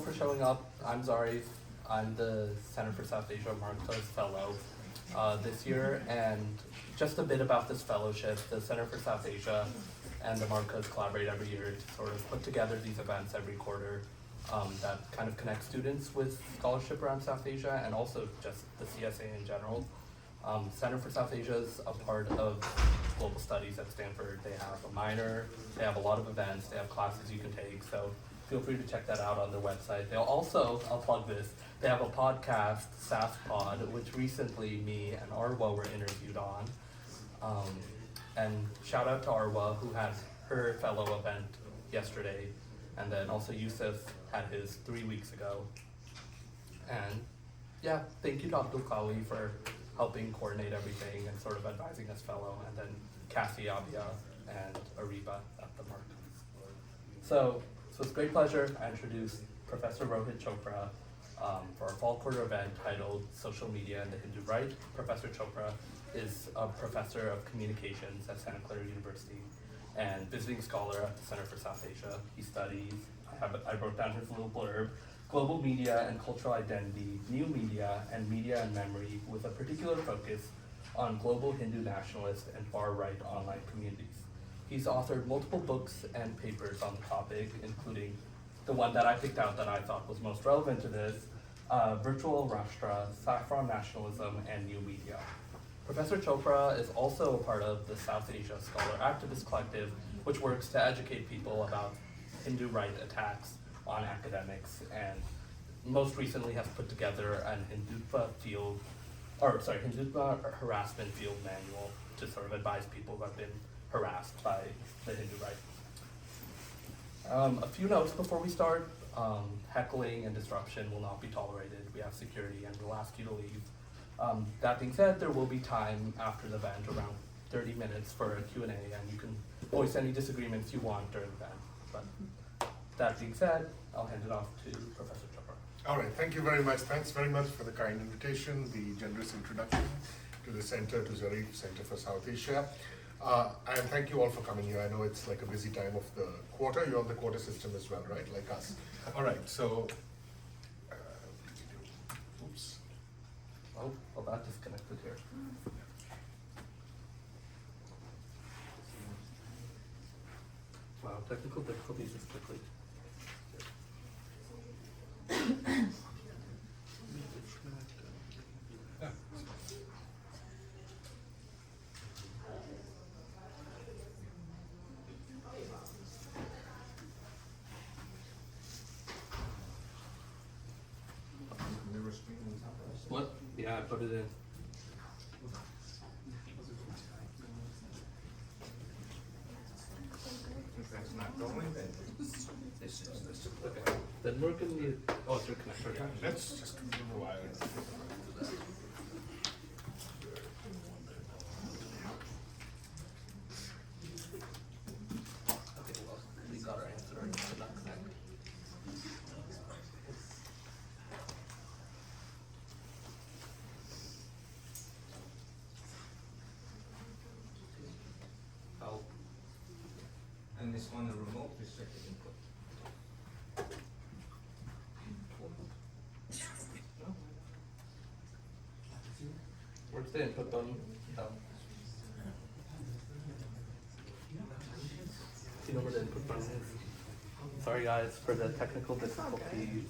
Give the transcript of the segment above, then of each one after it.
For showing up. I'm Zarif. I'm the Center for South Asia-Markaz Fellow this year, and just a bit about this fellowship. The Center for South Asia and the Markaz collaborate every year to sort of put together these events every quarter that kind of connect students with scholarship around South Asia and also just the CSA in general. Center for South Asia is a part of global studies at Stanford. They have a minor, they have a lot of events, they have classes you can take, so feel free to check that out on their website. They'll also, I'll plug this, they have a podcast, SAS Pod, which recently me and Arwa were interviewed on. And shout out to Arwa, who had her fellow event yesterday, and then also Yusuf had his 3 weeks ago. And yeah, thank you to Abdul Kawi for helping coordinate everything and sort of advising us fellow, and then Cassie, Abia, and Ariba at the Markaz. So it's a great pleasure. I introduce Professor Rohit Chopra for our fall quarter event titled Social Media and the Hindu Right. Professor Chopra is a professor of communications at Santa Clara University and visiting scholar at the Center for South Asia. He studies, I wrote down his little blurb, global media and cultural identity, new media, and media and memory, with a particular focus on global Hindu nationalist and far-right online communities. He's authored multiple books and papers on the topic, including the one that I picked out that I thought was most relevant to this, Virtual Rashtra, Saffron Nationalism, and New Media. Professor Chopra is also a part of the South Asia Scholar Activist Collective, which works to educate people about Hindu right attacks on academics, and most recently has put together an Hindutva harassment field manual to sort of advise people who have been harassed by the Hindu right. A few notes before we start. Heckling and disruption will not be tolerated. We have security and we'll ask you to leave. That being said, there will be time after the event, around 30 minutes for a Q&A, and you can voice any disagreements you want during the event. But that being said, I'll hand it off to Professor Chopra. All right, thank you very much. Thanks very much for the kind invitation, the generous introduction to the center, to Zarif, Center for South Asia. And thank you all for coming here. I know it's like a busy time of the quarter. You're on the quarter system as well, right? Like us. All right, so, oops. Oh, well, that disconnected here. Wow, technical difficulties just quickly. What? Yeah, I put it in. That's not going then. Okay. Then we're gonna need. Oh, it's your connector. Yeah, let's just move the wire. Okay, well, we got our answer. It did not connect. Oh. And this one, the remote restricted input. Where's the input button? Oh. Do you know where the input button is? Sorry guys for the technical difficulties.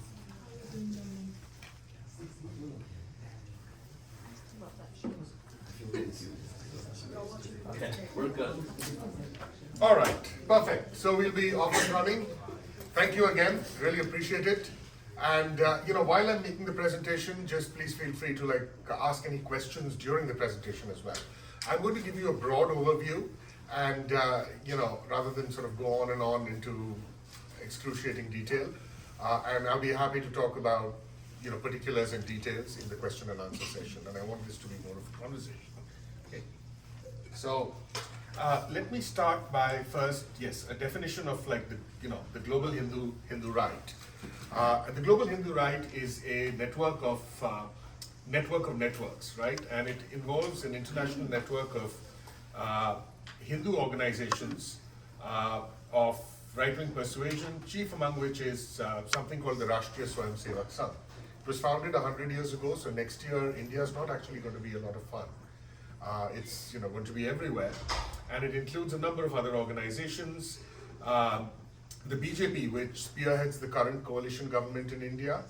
Okay, we're good. All right, perfect. So we'll be off and running. Thank you again, really appreciate it. And while I'm making the presentation, just please feel free to ask any questions during the presentation as well. I'm going to give you a broad overview, and rather than sort of go on into excruciating detail, and I'll be happy to talk about particulars and details in the question and answer session. And I want this to be more of a conversation. Okay. So let me start by first, a definition of the global Hindu right. The global Hindu right is a network of networks, right? And it involves an international network of Hindu organizations of right-wing persuasion, chief among which is something called the Rashtriya Swayamsevak Sangh. It was founded 100 years ago, so next year India is not actually going to be a lot of fun. It's going to be everywhere, and it includes a number of other organizations. The BJP, which spearheads the current coalition government in India,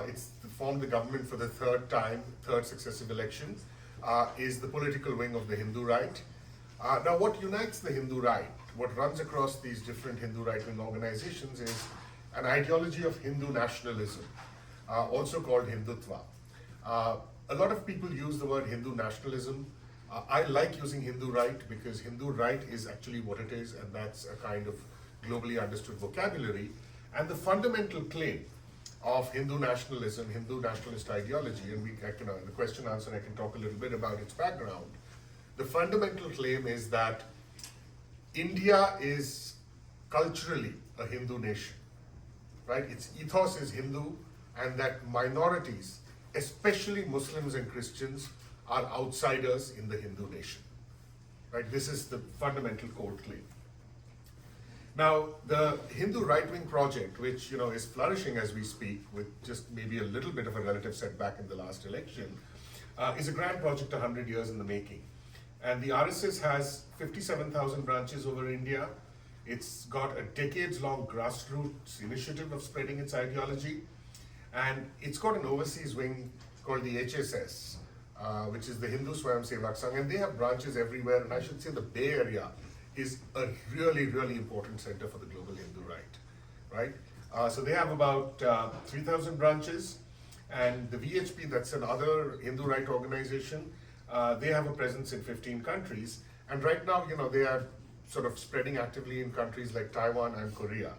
it's formed the government for the third successive election, is the political wing of the Hindu right. Now, what unites the Hindu right, what runs across these different Hindu right-wing organizations, is an ideology of Hindu nationalism, also called Hindutva. A lot of people use the word Hindu nationalism. I like using Hindu right because Hindu right is actually what it is, and that's a kind of globally understood vocabulary. And the fundamental claim of Hindu nationalism, Hindu nationalist ideology, and in the question answer I can talk a little bit about its background. The fundamental claim is that India is culturally a Hindu nation, right? Its ethos is Hindu, and that minorities, especially Muslims and Christians, are outsiders in the Hindu nation, right? This is the fundamental core claim. Now, the Hindu right-wing project, which is flourishing as we speak, with just maybe a little bit of a relative setback in the last election, is a grand project 100 years in the making. And the RSS has 57,000 branches over India. It's got a decades-long grassroots initiative of spreading its ideology. And it's got an overseas wing called the HSS, which is the Hindu Swayamsevak Sangh. And they have branches everywhere. And I should say the Bay Area is a really, really important center for the global Hindu right? So they have about 3,000 branches. And the VHP, that's another Hindu right organization, they have a presence in 15 countries. And right now, they are sort of spreading actively in countries like Taiwan and Korea.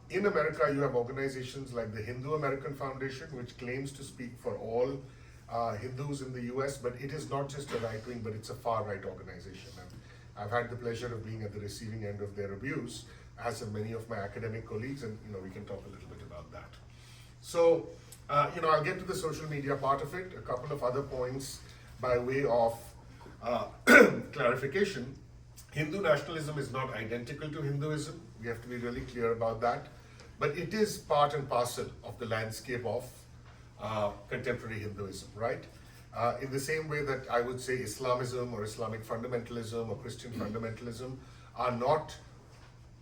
In America, you have organizations like the Hindu American Foundation, which claims to speak for all Hindus in the US, but it is not just a right-wing, but it's a far-right organization. And I've had the pleasure of being at the receiving end of their abuse, as have many of my academic colleagues, and we can talk a little bit about that. So, I'll get to the social media part of it. A couple of other points by way of clarification. Hindu nationalism is not identical to Hinduism. We have to be really clear about that. But it is part and parcel of the landscape of contemporary Hinduism, right? In the same way that I would say Islamism or Islamic fundamentalism or Christian fundamentalism are not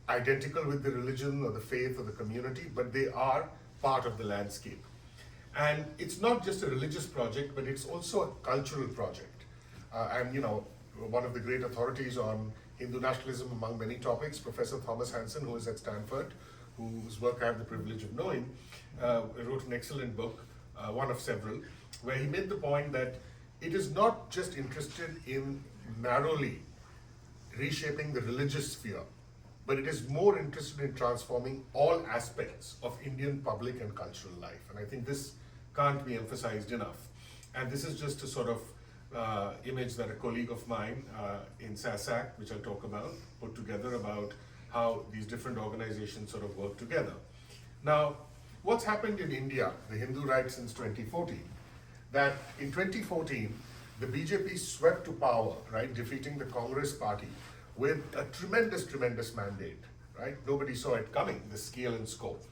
identical with the religion or the faith or the community, but they are part of the landscape. And it's not just a religious project, but it's also a cultural project. One of the great authorities on Hindu nationalism among many topics, Professor Thomas Hansen, who is at Stanford, whose work I have the privilege of knowing, wrote an excellent book, one of several, where he made the point that it is not just interested in narrowly reshaping the religious sphere, but it is more interested in transforming all aspects of Indian public and cultural life. And I think this can't be emphasized enough. And this is just a sort of image that a colleague of mine in CSA, which I'll talk about, put together about how these different organizations sort of work together. Now, what's happened in India, the Hindu right, since 2014? That in 2014, the BJP swept to power, right, defeating the Congress party with a tremendous mandate, right? Nobody saw it coming, the scale and scope.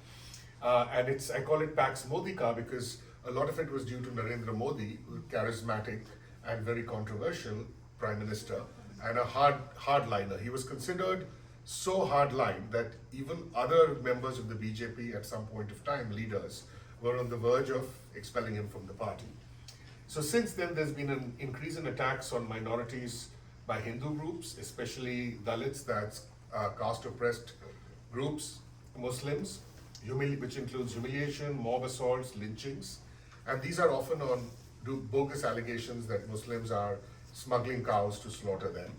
And I call it Pax Modika because a lot of it was due to Narendra Modi, charismatic and very controversial prime minister, and a hardliner. He was considered so hardline that even other members of the BJP at some point of time, leaders, were on the verge of expelling him from the party. So since then, there's been an increase in attacks on minorities by Hindu groups, especially Dalits, that's caste-oppressed groups, Muslims, which includes humiliation, mob assaults, lynchings. And these are often on bogus allegations that Muslims are smuggling cows to slaughter them.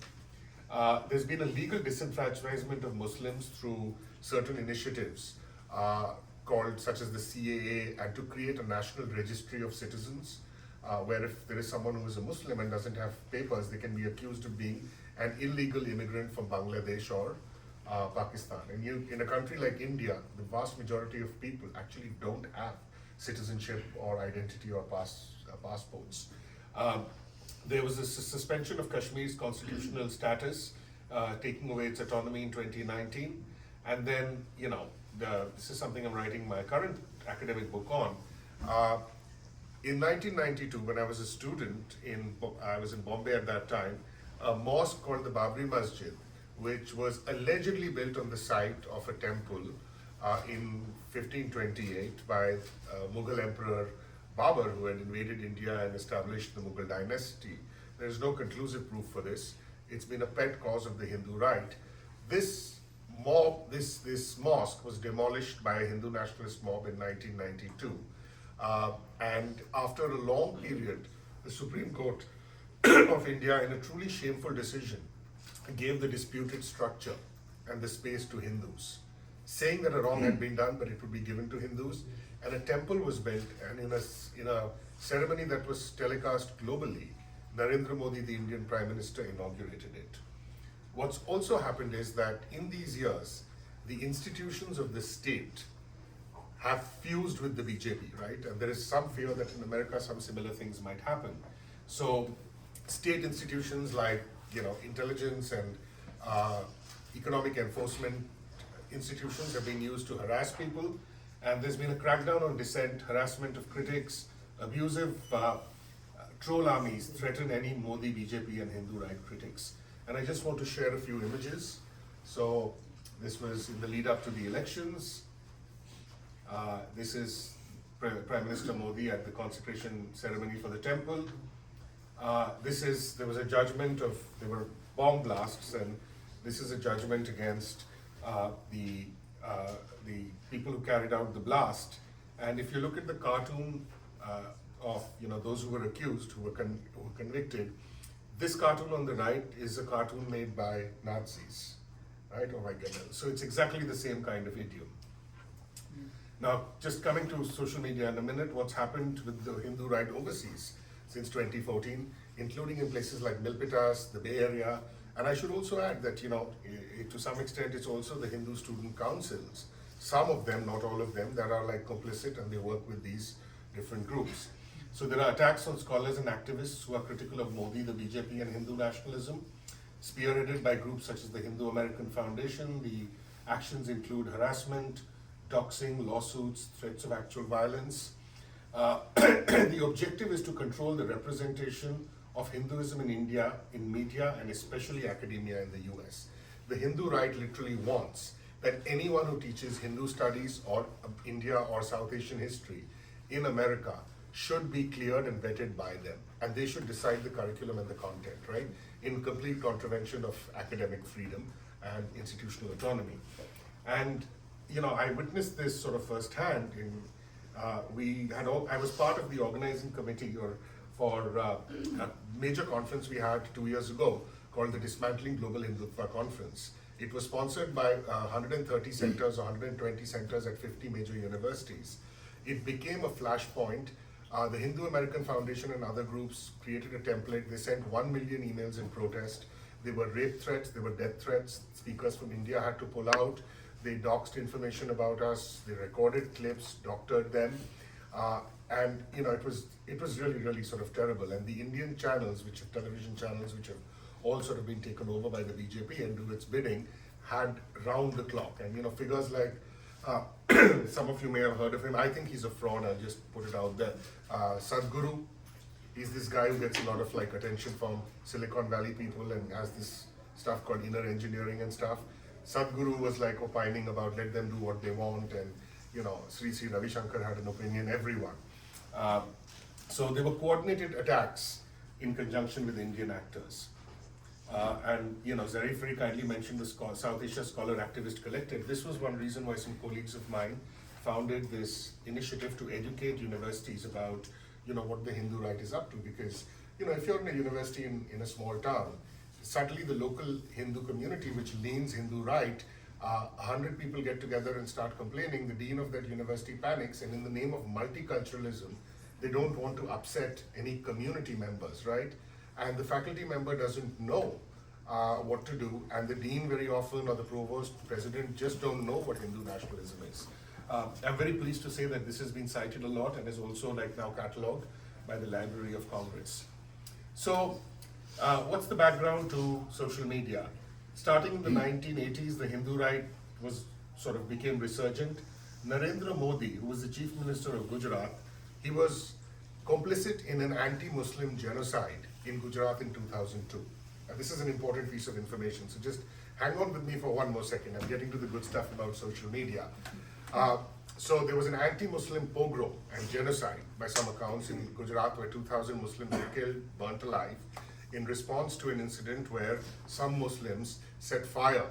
There's been a legal disenfranchisement of Muslims through certain initiatives called such as the CAA, and to create a national registry of citizens, where if there is someone who is a Muslim and doesn't have papers, they can be accused of being an illegal immigrant from Bangladesh or Pakistan. And in a country like India, the vast majority of people actually don't have citizenship or identity or passports. There was a suspension of Kashmir's constitutional status, taking away its autonomy in 2019. And then, this is something I'm writing my current academic book on. In 1992, when I was a student, I was in Bombay at that time, a mosque called the Babri Masjid, which was allegedly built on the site of a temple in 1528 by Mughal Emperor Babur, who had invaded India and established the Mughal dynasty. There is no conclusive proof for this. It's been a pet cause of the Hindu right. This mosque was demolished by a Hindu nationalist mob in 1992. And after a long period, the Supreme Court of India, in a truly shameful decision, gave the disputed structure and the space to Hindus, saying that a wrong had been done, but it would be given to Hindus. And a temple was built, and in a ceremony that was telecast globally, Narendra Modi, the Indian Prime Minister, inaugurated it. What's also happened is that in these years, the institutions of the state have fused with the BJP, right? And there is some fear that in America some similar things might happen. So state institutions like intelligence and economic enforcement institutions have been used to harass people, and there's been a crackdown on dissent, harassment of critics, abusive troll armies threaten any Modi, BJP and Hindu right critics. And I just want to share a few images. So this was in the lead up to the elections. This is Prime Minister Modi at the consecration ceremony for the temple. There was a judgment there were bomb blasts, and this is a judgment against the people who carried out the blast. And if you look at the cartoon of those who were accused, who were convicted, this cartoon on the right is a cartoon made by Nazis, right? Oh my goodness. So it's exactly the same kind of idiom. Now, just coming to social media in a minute, what's happened with the Hindu right overseas since 2014, including in places like Milpitas, the Bay Area. And I should also add that, to some extent, it's also the Hindu student councils. Some of them, not all of them, that are like complicit, and they work with these different groups. So there are attacks on scholars and activists who are critical of Modi, the BJP and Hindu nationalism, spearheaded by groups such as the Hindu American Foundation. The actions include harassment, doxing, lawsuits, threats of actual violence. The objective is to control the representation of Hinduism in India, in media, and especially academia in the US. The Hindu right literally wants that anyone who teaches Hindu studies or India or South Asian history in America should be cleared and vetted by them. And they should decide the curriculum and the content, right? In complete contravention of academic freedom and institutional autonomy. And I witnessed this sort of firsthand. I was part of the organizing committee for a major conference we had 2 years ago called the Dismantling Global Hindutva Conference. It was sponsored by 130 centers, 120 centers at 50 major universities. It became a flashpoint. The Hindu American Foundation and other groups created a template. They sent 1 million emails in protest. There were rape threats, there were death threats. Speakers from India had to pull out. They doxed information about us. They recorded clips, doctored them. And it was really, really sort of terrible. And the Indian channels, television channels, which have all sort of been taken over by the BJP and do its bidding, had round the clock. And figures like, some of you may have heard of him. I think he's a fraud, I'll just put it out there. Sadhguru, he's this guy who gets a lot of attention from Silicon Valley people and has this stuff called inner engineering and stuff. Sadhguru was opining about let them do what they want, and Sri Ravi Shankar had an opinion, everyone. So there were coordinated attacks in conjunction with Indian actors. And Zarif very kindly mentioned the South Asia Scholar Activist Collective. This was one reason why some colleagues of mine founded this initiative to educate universities about what the Hindu right is up to. Because if you're in a university in a small town, suddenly the local Hindu community, which leans Hindu right, 100 people get together and start complaining. The dean of that university panics, and in the name of multiculturalism, they don't want to upset any community members, right? And the faculty member doesn't know what to do, and the dean very often, or the provost, president, just don't know what Hindu nationalism is. I'm very pleased to say that this has been cited a lot and is also now catalogued by the Library of Congress. So, what's the background to social media? Starting in the 1980s, the Hindu right was sort of became resurgent. Narendra Modi, who was the chief minister of Gujarat, he was complicit in an anti-Muslim genocide in Gujarat in 2002. And this is an important piece of information, so just hang on with me for one more second. I'm getting to the good stuff about social media. So there was an anti-Muslim pogrom and genocide by some accounts in Gujarat where 2,000 Muslims were killed, burnt alive, in response to an incident where some Muslims set fire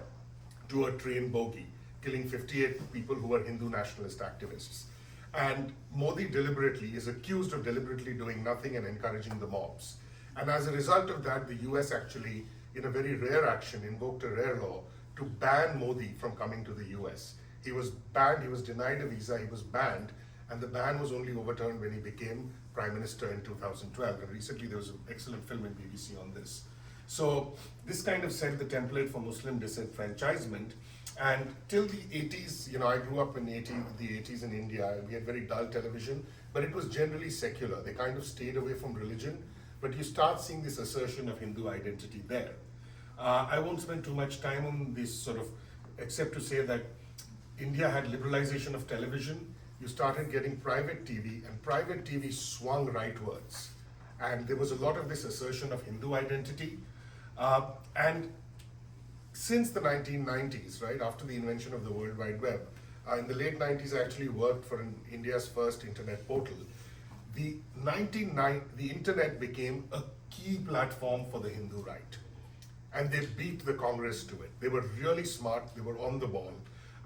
to a train bogie, killing 58 people who were Hindu nationalist activists. And Modi deliberately is accused of deliberately doing nothing and encouraging the mobs. And as a result of that, the US actually, in a very rare action, invoked a rare law to ban Modi from coming to the US. He was banned, he was denied a visa, he was banned, and the ban was only overturned when he became Prime Minister in 2012. And recently there was an excellent film in BBC on this. So this kind of set the template for Muslim disenfranchisement. And till the 80s, I grew up in the 80s in India, and we had very dull television, but it was generally secular. They kind of stayed away from religion, but you start seeing this assertion of Hindu identity there. I won't spend too much time on this sort of, except to say that India had liberalization of television. You started getting private TV, and private TV swung rightwards. And there was a lot of this assertion of Hindu identity. And since the 1990s, right, after the invention of the World Wide Web, in the late 90s I actually worked for India's first internet portal. The internet became a key platform for the Hindu right. And they beat the Congress to it. They were really smart, they were on the ball.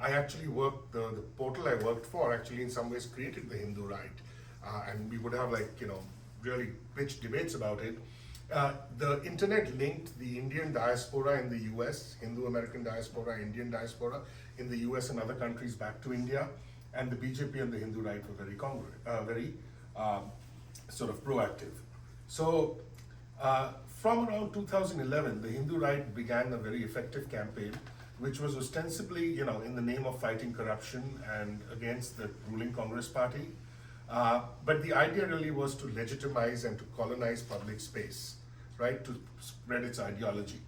I actually worked, the portal I worked for actually in some ways created the Hindu right. And we would have really rich debates about it. The internet linked the Indian diaspora in the US, Hindu American diaspora, Indian diaspora in the US and other countries back to India. And the BJP and the Hindu right were very sort of proactive. So from around 2011, the Hindu right began a very effective campaign, which was ostensibly, in the name of fighting corruption and against the ruling Congress party. But the idea really was to legitimize and to colonize public space, right, to spread its ideology.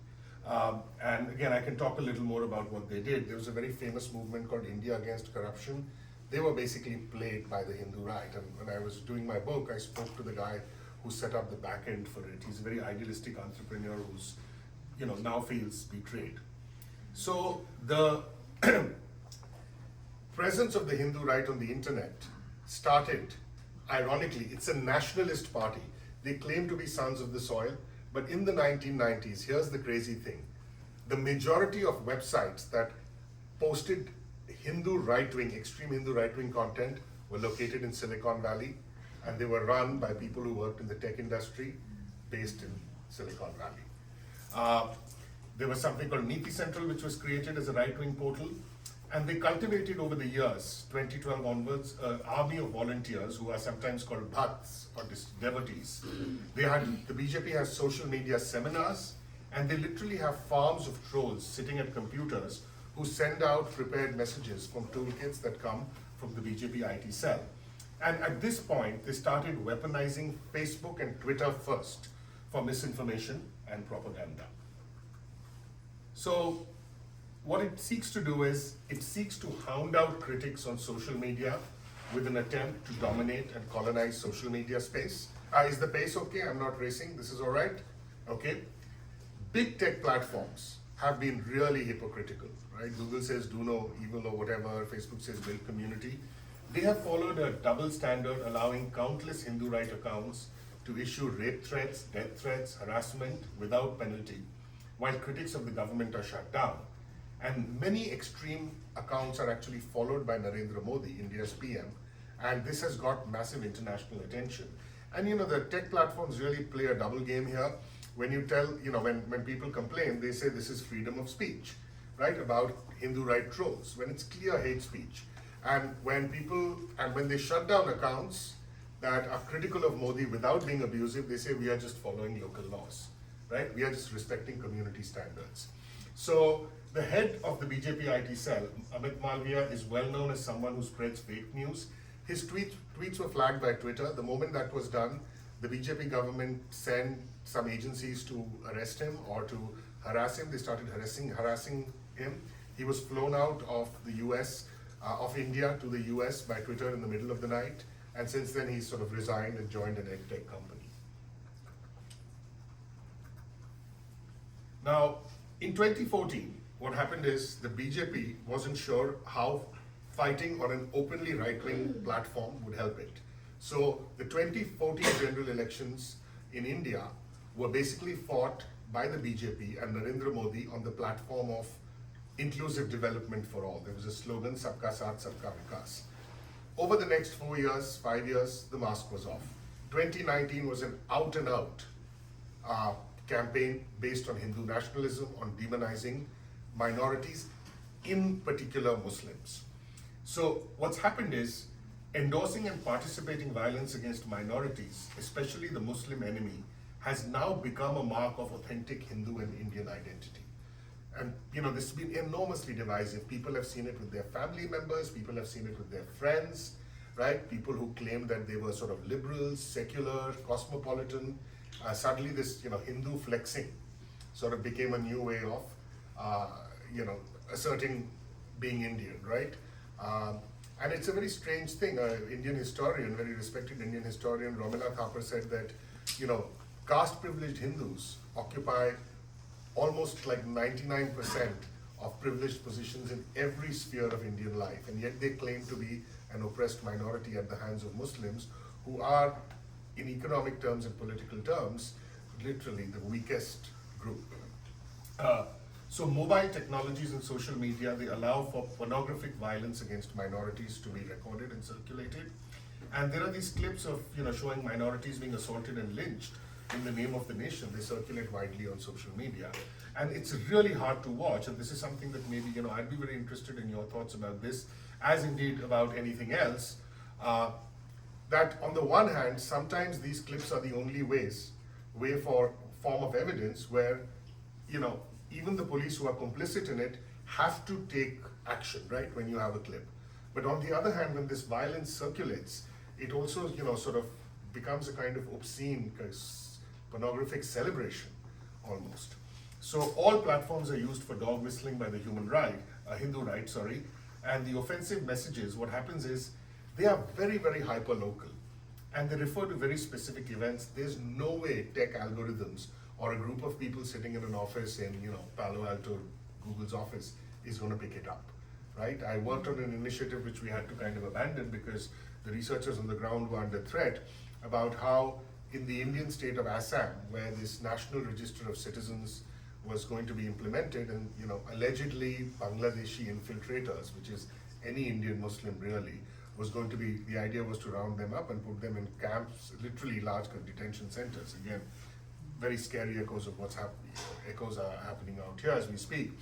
And again, I can talk a little more about what they did. There was a very famous movement called India Against Corruption. They were basically played by the Hindu right. And when I was doing my book, I spoke to the guy who set up the back end for it. He's a very idealistic entrepreneur who's, now feels betrayed. So the presence of the Hindu right on the internet started, ironically, it's a nationalist party. They claim to be sons of the soil, but in the 1990s, here's the crazy thing. The majority of websites that posted Hindu right-wing, extreme Hindu right-wing content were located in Silicon Valley, and they were run by people who worked in the tech industry based in Silicon Valley. There was something called Niti Central, which was created as a right-wing portal, and they cultivated over the years, 2012 onwards, an army of volunteers who are sometimes called bhakts or devotees. The BJP has social media seminars, and they literally have farms of trolls sitting at computers who send out prepared messages from toolkits that come from the BJP IT cell. And at this point, they started weaponizing Facebook and Twitter first for misinformation and propaganda. So what it seeks to do is, it seeks to hound out critics on social media with an attempt to dominate and colonize social media space. Is the pace okay? I'm not racing, this is all right? Okay. Big tech platforms have been really hypocritical, right? Google says do no evil or whatever, Facebook says build community. They have followed a double standard, allowing countless Hindu right accounts to issue rape threats, death threats, harassment without penalty, while critics of the government are shut down. And many extreme accounts are actually followed by Narendra Modi, India's PM, and this has got massive international attention. And the tech platforms really play a double game here. When you tell, when people complain, they say this is freedom of speech, right, about Hindu right trolls, when it's clear hate speech. And when they shut down accounts that are critical of Modi without being abusive, they say we are just following local laws, right? We are just respecting community standards. So the head of the BJP IT cell, Amit Malviya, is well known as someone who spreads fake news. His tweets were flagged by Twitter. The moment that was done, the BJP government sent some agencies to arrest him or to harass him. They started harassing him. He was flown out of the US, of India to the US by Twitter in the middle of the night, and since then he's sort of resigned and joined an edtech company. Now, in 2014, what happened is the BJP wasn't sure how fighting on an openly right-wing platform would help it. So the 2014 general elections in India were basically fought by the BJP and Narendra Modi on the platform of inclusive development for all. There was a slogan, Sabka Saath, Sabka Vikas. Over the next 4 years, 5 years, the mask was off. 2019 was an out-and-out campaign based on Hindu nationalism, on demonizing minorities, in particular Muslims. So what's happened is, endorsing and participating violence against minorities, especially the Muslim enemy, has now become a mark of authentic Hindu and Indian identity. And this has been enormously divisive. People have seen it with their family members, people have seen it with their friends, right? People who claim that they were sort of liberals, secular, cosmopolitan. Suddenly this, Hindu flexing sort of became a new way of, asserting being Indian, right? And it's a very strange thing. Indian historian, very respected Indian historian, Romila Thapar said that, caste privileged Hindus occupy almost like 99% of privileged positions in every sphere of Indian life, and yet they claim to be an oppressed minority at the hands of Muslims, who are, in economic terms and political terms, literally the weakest group. So mobile technologies and social media, they allow for pornographic violence against minorities to be recorded and circulated. And there are these clips of, showing minorities being assaulted and lynched in the name of the nation. They circulate widely on social media. And it's really hard to watch. And this is something that maybe, I'd be very interested in your thoughts about this, as indeed about anything else. That on the one hand, sometimes these clips are the only way for form of evidence where, even the police who are complicit in it have to take action, right, when you have a clip. But on the other hand, when this violence circulates, it also, sort of becomes a kind of obscene, pornographic celebration, almost. So all platforms are used for dog whistling by the Hindu right, sorry, and the offensive messages, what happens is, they are very, very hyper-local, and they refer to very specific events. There's no way tech algorithms or a group of people sitting in an office in, Palo Alto, Google's office, is going to pick it up, right? I worked on an initiative which we had to kind of abandon because the researchers on the ground were under threat about how in the Indian state of Assam, where this National Register of Citizens was going to be implemented, and allegedly Bangladeshi infiltrators, which is any Indian Muslim really, was going to be, the idea was to round them up and put them in camps, literally large detention centers. Again, very scary echoes of what's happening. Echoes are happening out here as we speak.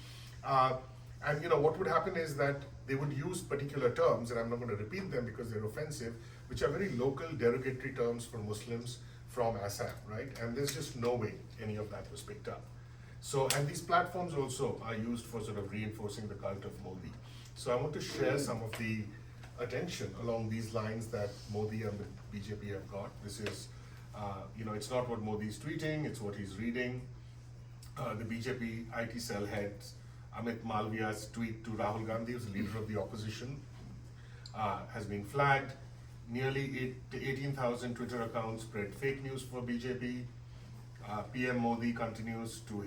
And what would happen is that they would use particular terms, and I'm not going to repeat them because they're offensive, which are very local derogatory terms for Muslims from Assam, right? And there's just no way any of that was picked up. So, and these platforms also are used for sort of reinforcing the cult of Modi. So I want to share some of the attention along these lines that Modi and the BJP have got. This is, it's not what Modi is tweeting, it's what he's reading. The BJP IT cell head Amit Malviya's tweet to Rahul Gandhi, who's the leader of the opposition, has been flagged. Nearly 18,000 Twitter accounts spread fake news for BJP. PM Modi continues to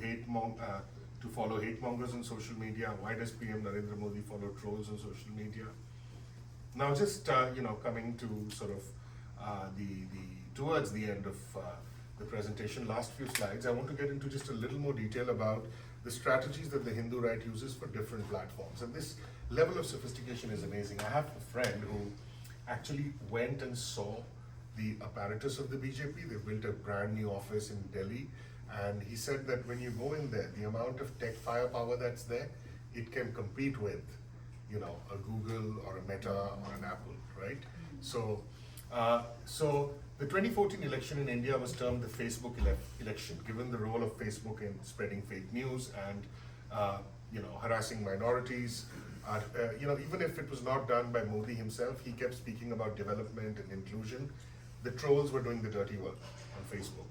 follow hate mongers on social media. Why does PM Narendra Modi follow trolls on social media? Now, just coming to sort of towards the end of the presentation, last few slides, I want to get into just a little more detail about the strategies that the Hindu right uses for different platforms. And this level of sophistication is amazing. I have a friend who actually went and saw the apparatus of the BJP. They built a brand new office in Delhi, and he said that when you go in there, the amount of tech firepower that's there, it can compete with, a Google or a Meta or an Apple, right? So the 2014 election in India was termed the Facebook election, given the role of Facebook in spreading fake news and harassing minorities. Even if it was not done by Modi himself, he kept speaking about development and inclusion. The trolls were doing the dirty work on Facebook.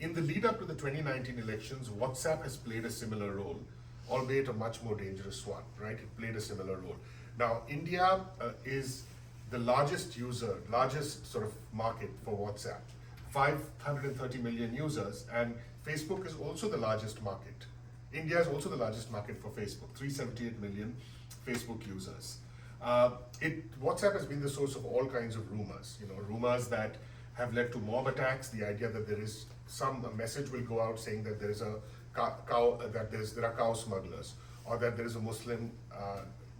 In the lead up to the 2019 elections, WhatsApp has played a similar role albeit a much more dangerous one, right? It played a similar role. Now, India is the largest sort of market for WhatsApp, 530 million users, and Facebook is also the largest market. India is also the largest market for Facebook, 378 million Facebook users. WhatsApp has been the source of all kinds of rumors, rumors that have led to mob attacks, the idea that a message will go out saying that there is a there are cow smugglers, or that there is a Muslim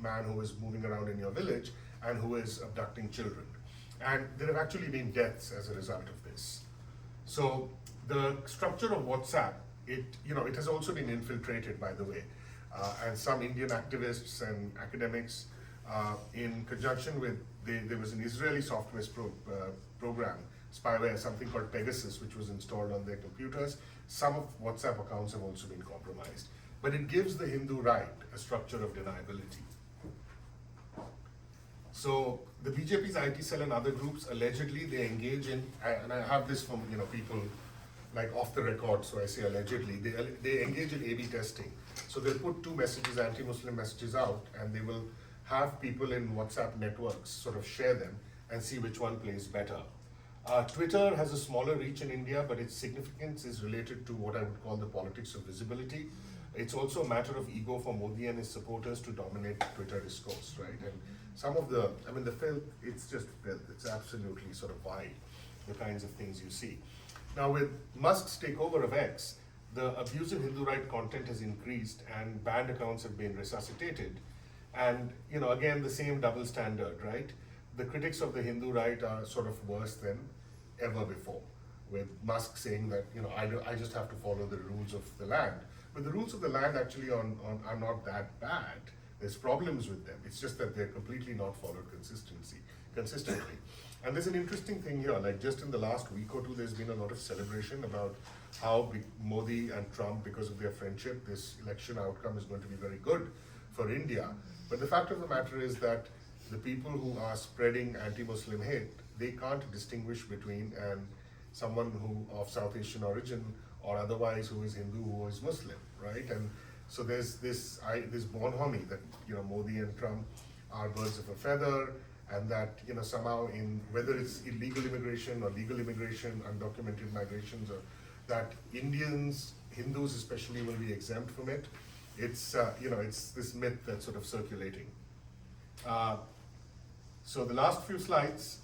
man who is moving around in your village and who is abducting children. And there have actually been deaths as a result of this. So the structure of WhatsApp, it has also been infiltrated, by the way, and some Indian activists and academics, in conjunction with, there was an Israeli software program, spyware, something called Pegasus, which was installed on their computers. Some of WhatsApp accounts have also been compromised. But it gives the Hindu right a structure of deniability. So the BJP's IT cell and other groups, allegedly, they engage in, and I have this from people like off the record, so I say allegedly, they engage in A/B testing. So they'll put two messages, anti-Muslim messages out, and they will have people in WhatsApp networks sort of share them and see which one plays better. Twitter has a smaller reach in India, but its significance is related to what I would call the politics of visibility. It's also a matter of ego for Modi and his supporters to dominate Twitter discourse, right? And some of the filth, it's just filth. It's absolutely sort of vile, the kinds of things you see. Now, with Musk's takeover of X, the abusive Hindu right content has increased and banned accounts have been resuscitated. And, again, the same double standard, right? The critics of the Hindu right are sort of worse than ever before, with Musk saying that, I just have to follow the rules of the land. But the rules of the land actually are not that bad. There's problems with them. It's just that they're completely not followed consistently. And there's an interesting thing here, like just in the last week or two, there's been a lot of celebration about how Modi and Trump, because of their friendship, this election outcome is going to be very good for India. But the fact of the matter is that the people who are spreading anti-Muslim hate, they can't distinguish between someone who of South Asian origin or otherwise who is Hindu, who is Muslim, right? And so there's this bonhomie that Modi and Trump are birds of a feather, and that somehow whether it's illegal immigration or legal immigration, undocumented migrations, or that Hindus especially will be exempt from it. It's it's this myth that's sort of circulating. So the last few slides.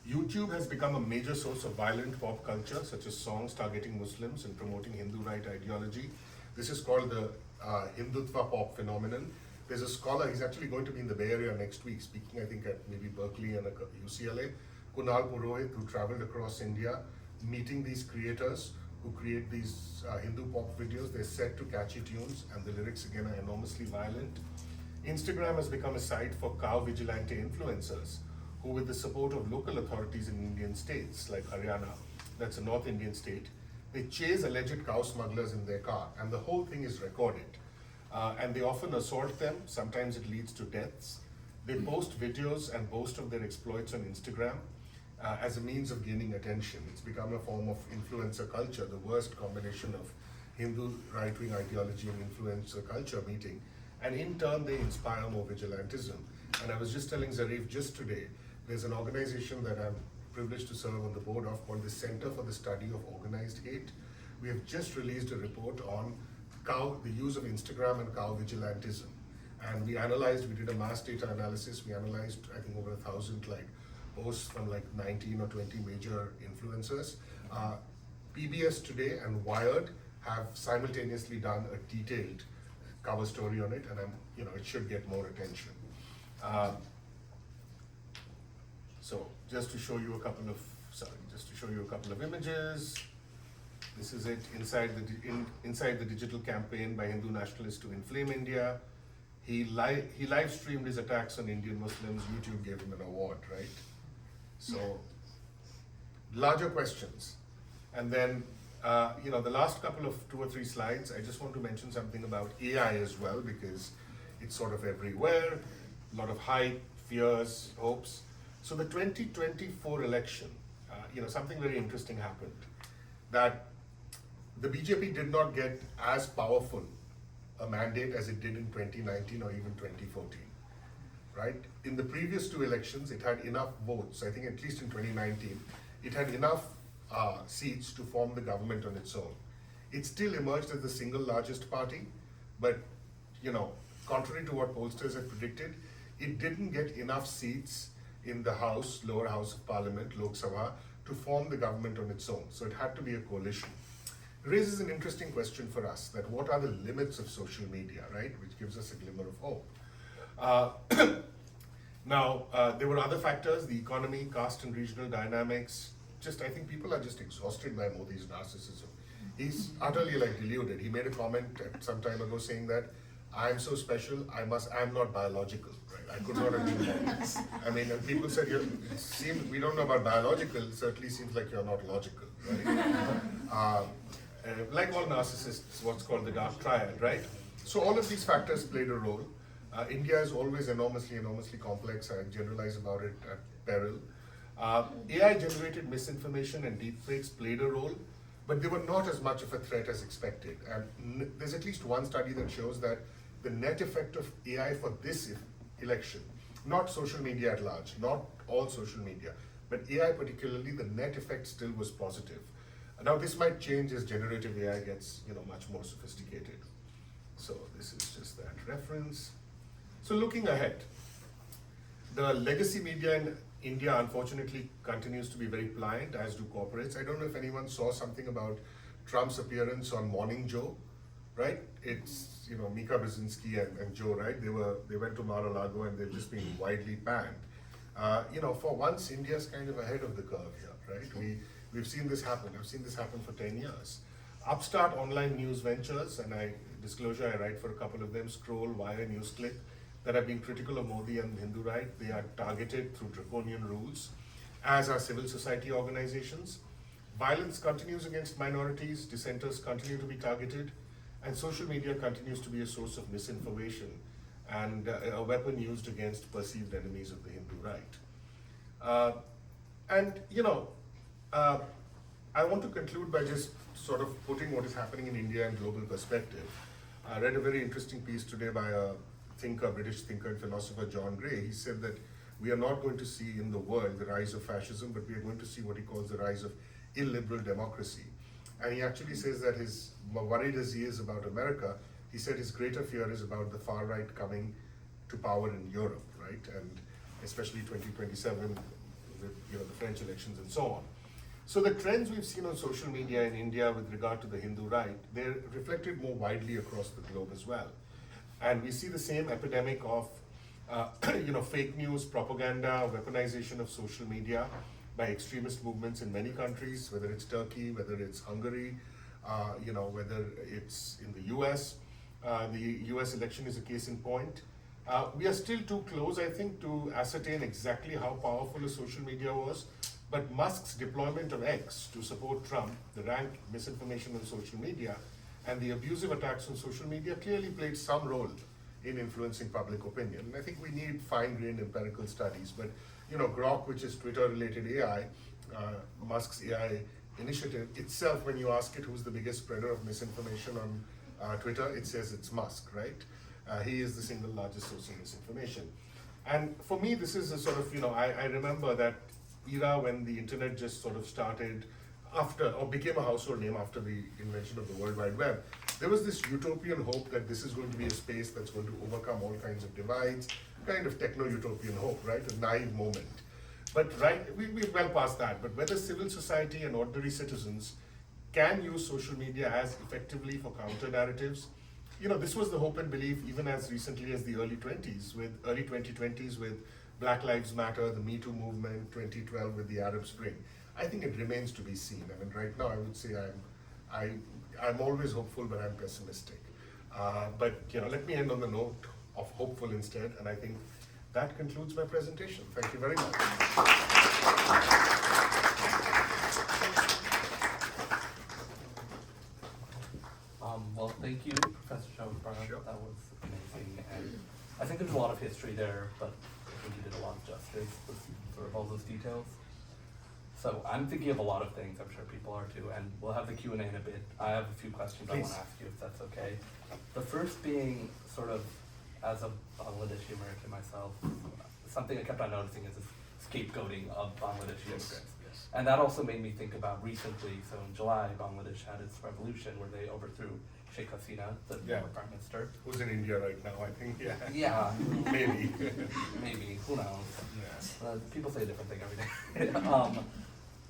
YouTube has become a major source of violent pop culture, such as songs targeting Muslims and promoting Hindu right ideology. This is called the Hindutva pop phenomenon. There's a scholar, he's actually going to be in the Bay Area next week, speaking I think at maybe Berkeley and UCLA, Kunal Purohit, who traveled across India, meeting these creators who create these Hindu pop videos. They're set to catchy tunes, and the lyrics again are enormously violent. Instagram has become a site for cow vigilante influencers, who, with the support of local authorities in Indian states like Haryana, that's a North Indian state, they chase alleged cow smugglers in their car, and the whole thing is recorded. And they often assault them, sometimes it leads to deaths. They post videos and boast of their exploits on Instagram as a means of gaining attention. It's become a form of influencer culture, the worst combination of Hindu right-wing ideology and influencer culture meeting. And in turn, they inspire more vigilantism. And I was just telling Zarif just today, there's an organization that I'm privileged to serve on the board of called the Center for the Study of Organized Hate. We have just released a report on the use of Instagram and cow vigilantism. And we did a mass data analysis. We analyzed, I think, over 1,000 posts from 19 or 20 major influencers. PBS Today and Wired have simultaneously done a detailed cover story on it, and it should get more attention. So just to show you a couple of images. This is it inside the digital campaign by Hindu nationalists to inflame India. He live streamed his attacks on Indian Muslims. YouTube gave him an award, right? So larger questions, and then the last couple of 2 or 3 slides, I just want to mention something about AI as well, because it's sort of everywhere. A lot of hype, fears, hopes. So the 2024 election, something very interesting happened. That the BJP did not get as powerful a mandate as it did in 2019 or even 2014, right? In the previous two elections, it had enough votes, I think at least in 2019, it had enough seats to form the government on its own. It still emerged as the single largest party, but contrary to what pollsters had predicted, it didn't get enough seats in the House, lower house of parliament, Lok Sabha, to form the government on its own. So it had to be a coalition. It raises an interesting question for us, that what are the limits of social media, right? Which gives us a glimmer of hope. Now, there were other factors, the economy, caste and regional dynamics. I think people are just exhausted by Modi's narcissism. He's utterly deluded. He made a comment some time ago saying that I'm so special, I'm not biological, right? I could not agree more. I mean, and people said, we don't know about biological, it certainly seems like you're not logical, right? Like all narcissists, what's called the dark triad, right? So all of these factors played a role. India is always enormously complex. I generalize about it at peril. AI-generated misinformation and deepfakes played a role, but they were not as much of a threat as expected. And there's at least one study that shows that the net effect of AI for this election, not social media at large, not all social media, but AI particularly, the net effect still was positive. Now this might change as generative AI gets much more sophisticated. So this is just that reference. So looking ahead, the legacy media in India unfortunately continues to be very pliant, as do corporates. I don't know if anyone saw something about Trump's appearance on Morning Joe, right? It's Mika Brzezinski and Joe, right? They went to Mar-a-Lago and they've just been widely banned. For once, India's kind of ahead of the curve here, right? We've seen this happen. I've seen this happen for 10 years. Upstart online news ventures, and I write for a couple of them, Scroll, Wire, NewsClick, that have been critical of Modi and the Hindu right. They are targeted through draconian rules, as are civil society organizations. Violence continues against minorities, dissenters continue to be targeted, and social media continues to be a source of misinformation and a weapon used against perceived enemies of the Hindu right. I want to conclude by just sort of putting what is happening in India in global perspective. I read a very interesting piece today by a British thinker and philosopher, John Gray. He said that we are not going to see in the world the rise of fascism, but we are going to see what he calls the rise of illiberal democracy. And he actually says that worried as he is about America, he said his greater fear is about the far right coming to power in Europe, right? And especially 2027 with the French elections and so on. So the trends we've seen on social media in India with regard to the Hindu right, they're reflected more widely across the globe as well. And we see the same epidemic of fake news, propaganda, weaponization of social media by extremist movements in many countries, whether it's Turkey, whether it's Hungary, whether it's in the US. The US election is a case in point. We are still too close, I think, to ascertain exactly how powerful a social media was, but Musk's deployment of X to support Trump, the rank misinformation on social media, and the abusive attacks on social media clearly played some role in influencing public opinion. And I think we need fine-grained empirical studies, but Grok, which is Twitter-related AI, Musk's AI initiative itself, when you ask it who's the biggest spreader of misinformation on Twitter, it says it's Musk, right? He is the single largest source of misinformation. And for me, this is a sort of, I remember that era when the internet just sort of started after, or became a household name after the invention of the World Wide Web. There was this utopian hope that this is going to be a space that's going to overcome all kinds of divides, kind of techno-utopian hope, right? A naive moment. But we're well past that. But whether civil society and ordinary citizens can use social media as effectively for counter-narratives, this was the hope and belief even as recently as the early 2020s with Black Lives Matter, the Me Too movement, 2012 with the Arab Spring. I think it remains to be seen. I mean, right now I would say I'm always hopeful, but I'm pessimistic. But let me end on the note of hopeful instead, and I think that concludes my presentation. Thank you very much. Well, thank you, Professor Chopra. Sure. That was amazing, and I think there's a lot of history there, but I think you did a lot of justice with sort of all those details. So So I'm thinking of a lot of things, I'm sure people are too, and we'll have the Q&A in a bit. I have a few questions I want Please. to ask you, if that's okay. The first being sort of, as a Bangladeshi American myself, something I kept on noticing is this scapegoating of Bangladeshi immigrants. Yes. And that also made me think about recently, so in July, Bangladesh had its revolution where they overthrew Sheikh Hasina, the Yeah. former prime minister. Who's in India right now, I think, yeah. Yeah, Maybe. maybe, who knows? Yeah. People say a different thing every day.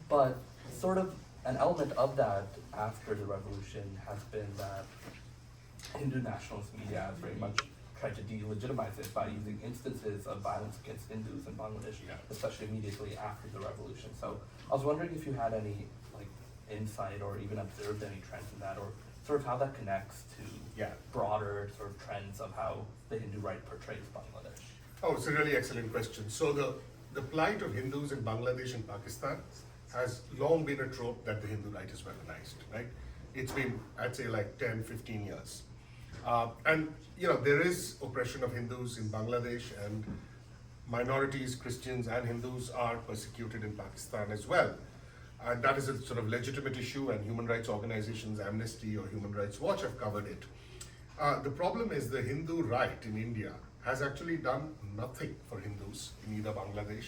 But sort of an element of that after the revolution has been that Hindu nationalist media has very much tried to delegitimize it by using instances of violence against Hindus in Bangladesh, Yeah. especially immediately after the revolution. So I was wondering if you had any like insight or even observed any trends in that, or sort of how that connects to Yeah. broader sort of trends of how the Hindu right portrays Bangladesh. Oh, it's a really excellent question. So the plight of Hindus in Bangladesh and Pakistan has long been a trope that the Hindu right is weaponized, right? It's been, I'd say, like 10, 15 years. And, there is oppression of Hindus in Bangladesh, and minorities, Christians and Hindus are persecuted in Pakistan as well. And that is a sort of legitimate issue, and human rights organizations, Amnesty or Human Rights Watch, have covered it. The problem is the Hindu right in India has actually done nothing for Hindus in either Bangladesh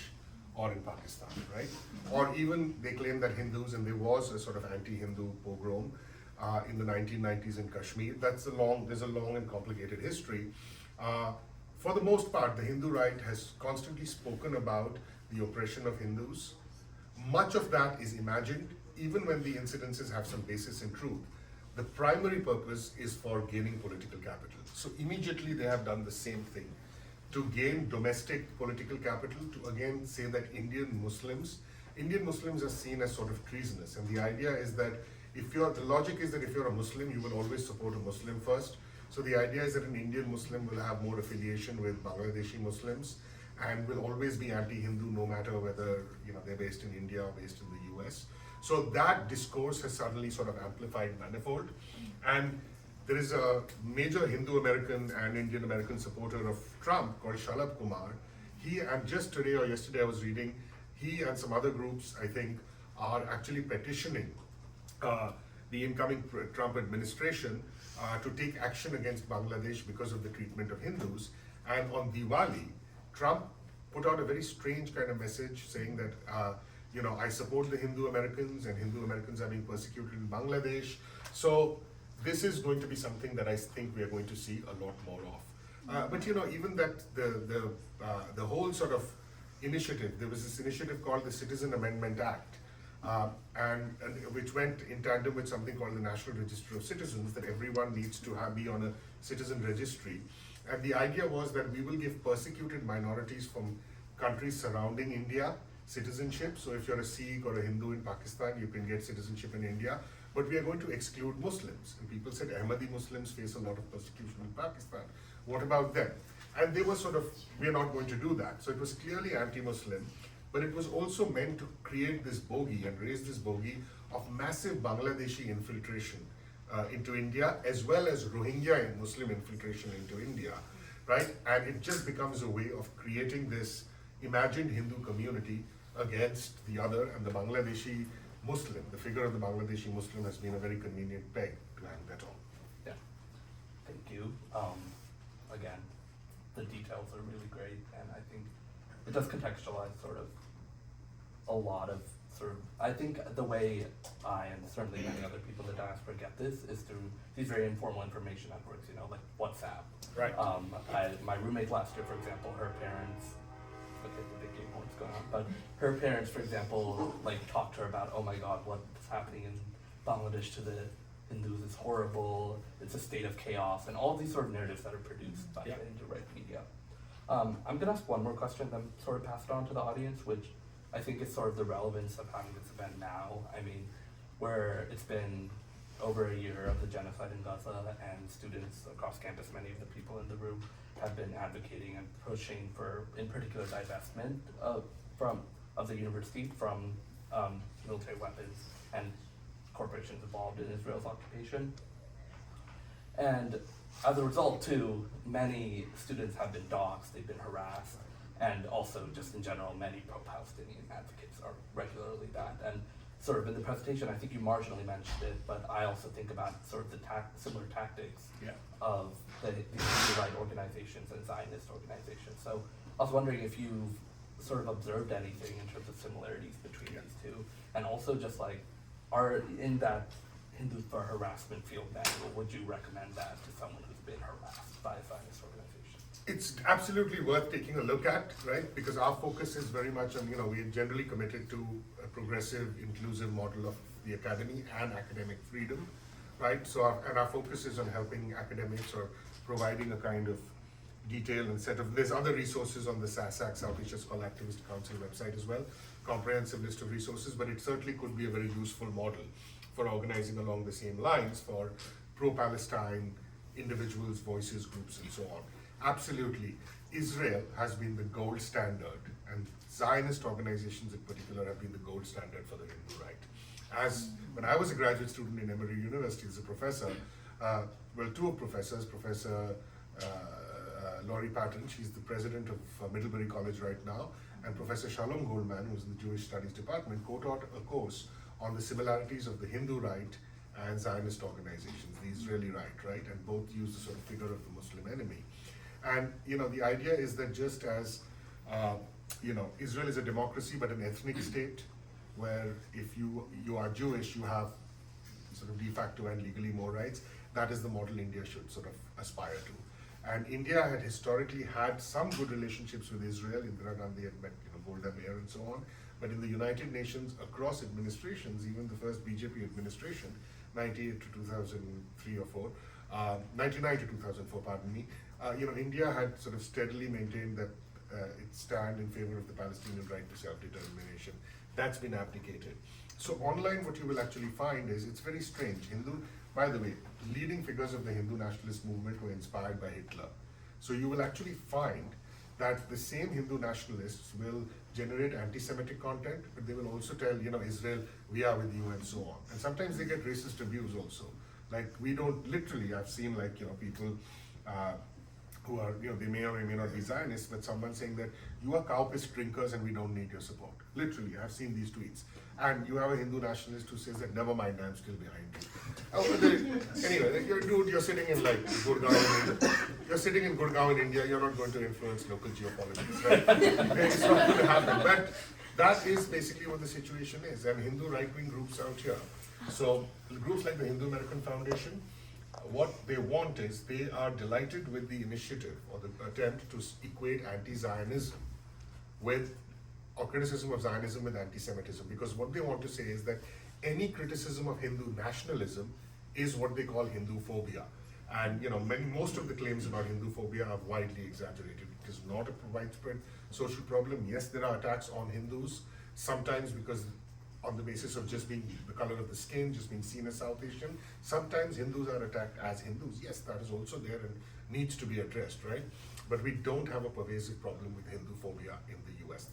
or in Pakistan, right? Or even they claim that Hindus, and there was a sort of anti-Hindu pogrom in the 1990s in Kashmir. There's a long and complicated history. For the most part, the Hindu right has constantly spoken about the oppression of Hindus. Much of that is imagined, even when the incidences have some basis in truth. The primary purpose is for gaining political capital. So immediately they have done the same thing. To gain domestic political capital, to again say that Indian Muslims are seen as sort of treasonous. And the idea is that the logic is that if you're a Muslim, you will always support a Muslim first. So the idea is that an Indian Muslim will have more affiliation with Bangladeshi Muslims and will always be anti-Hindu no matter whether they're based in India or based in the US. So that discourse has suddenly sort of amplified manifold. And there is a major Hindu American and Indian American supporter of Trump called Shalabh Kumar. And just today or yesterday I was reading, he and some other groups, I think, are actually petitioning the incoming Trump administration to take action against Bangladesh because of the treatment of Hindus. And on Diwali, Trump put out a very strange kind of message saying that, I support the Hindu Americans and Hindu Americans are being persecuted in Bangladesh. So this is going to be something that I think we are going to see a lot more of. But even that, the whole sort of initiative, there was this initiative called the Citizen Amendment Act, and which went in tandem with something called the National Register of Citizens, that everyone needs to be on a citizen registry. And the idea was that we will give persecuted minorities from countries surrounding India citizenship. So if you're a Sikh or a Hindu in Pakistan, you can get citizenship in India. But we are going to exclude Muslims. And people said Ahmadi Muslims face a lot of persecution in Pakistan. What about them? And they were we're not going to do that. So it was clearly anti-Muslim, but it was also meant to create this bogey and raise this bogey of massive Bangladeshi infiltration into India, as well as Rohingya and Muslim infiltration into India, right? And it just becomes a way of creating this imagined Hindu community against the other, and the Bangladeshi Muslim, the figure of the Bangladeshi Muslim has been a very convenient peg to hang that on. Yeah, thank you. Again, the details are really great, and I think it does contextualize sort of a lot of I think the way I and certainly many other people in the diaspora get this is through these very informal information networks, like WhatsApp. Right. My roommate last year, for example, her parents, okay, the big game what's going on, but her parents, for example, talked to her about, oh my God, what's happening in Bangladesh to the Hindus is horrible, it's a state of chaos, and all these sort of narratives that are produced by the Hindu right media. I'm gonna ask one more question, then sort of pass it on to the audience, which I think is sort of the relevance of having this event now. I mean, where it's been over a year of the genocide in Gaza, and students across campus, many of the people in the room, have been advocating and pushing for, in particular, divestment of the university from military weapons and corporations involved in Israel's occupation. And as a result, too, many students have been doxxed, they've been harassed, and also just in general, many pro-Palestinian advocates are regularly that. And sort of in the presentation, I think you marginally mentioned it, but I also think about sort of the similar tactics of the human rights organizations and Zionist organizations. So I was wondering if you've sort of observed anything in terms of similarities between these two, and also just like, are in that Hindu for Harassment field manual, would you recommend that to someone who's been harassed by a Zionist organization? It's absolutely worth taking a look at, right? Because our focus is very much on, we're generally committed to a progressive, inclusive model of the academy and academic freedom, right? So, our focus is on helping academics or providing a kind of detail and set of, there's other resources on the SASAC, South Asia Scholar Activist Council website as well, comprehensive list of resources, but it certainly could be a very useful model for organizing along the same lines for pro-Palestine individuals, voices, groups, and so on. Absolutely, Israel has been the gold standard, and Zionist organizations in particular have been the gold standard for the Hindu right. As when I was a graduate student in Emory University as a professor, two professors, Professor Laurie Patton, she's the president of Middlebury College right now, and Professor Shalom Goldman, who's in the Jewish Studies Department, co-taught a course on the similarities of the Hindu right and Zionist organizations, the Israeli right, and both use the sort of figure of the Muslim enemy. And the idea is that just as Israel is a democracy but an ethnic state, where if you are Jewish, you have sort of de facto and legally more rights. That is the model India should sort of aspire to. And India had historically had some good relationships with Israel. Indira Gandhi had met Golda Meir and so on. But in the United Nations, across administrations, even the first BJP administration, 98 to 2003 or 4, 99 to 2004, pardon me, India had sort of steadily maintained that its stand in favor of the Palestinian right to self-determination. That's been abdicated. So online, what you will actually find is, it's very strange. By the way, leading figures of the Hindu nationalist movement were inspired by Hitler. So you will actually find that the same Hindu nationalists will generate anti-Semitic content, but they will also tell, Israel, we are with you and so on. And sometimes they get racist abuse also. Like we don't, literally, I've seen people who are, they may or may not be Zionists, but someone saying that you are cow piss drinkers and we don't need your support. Literally, I've seen these tweets. And you have a Hindu nationalist who says that, never mind, I'm still behind you. Anyway, you're sitting in Gurgaon, you're sitting in Gurgaon in India, you're not going to influence local geopolitics, right? It's not going to happen. But that is basically what the situation is. And Hindu right-wing groups out here. So groups like the Hindu American Foundation, what they want is, they are delighted with the initiative or the attempt to equate anti-Zionism with, or criticism of Zionism with anti-Semitism, because what they want to say is that any criticism of Hindu nationalism is what they call Hindu-phobia. And most of the claims about Hindu-phobia are widely exaggerated. It is not a widespread social problem. Yes, there are attacks on Hindus, sometimes because on the basis of just being the color of the skin, just being seen as South Asian. Sometimes Hindus are attacked as Hindus. Yes, that is also there and needs to be addressed, right? But we don't have a pervasive problem with Hindu-phobia in the US.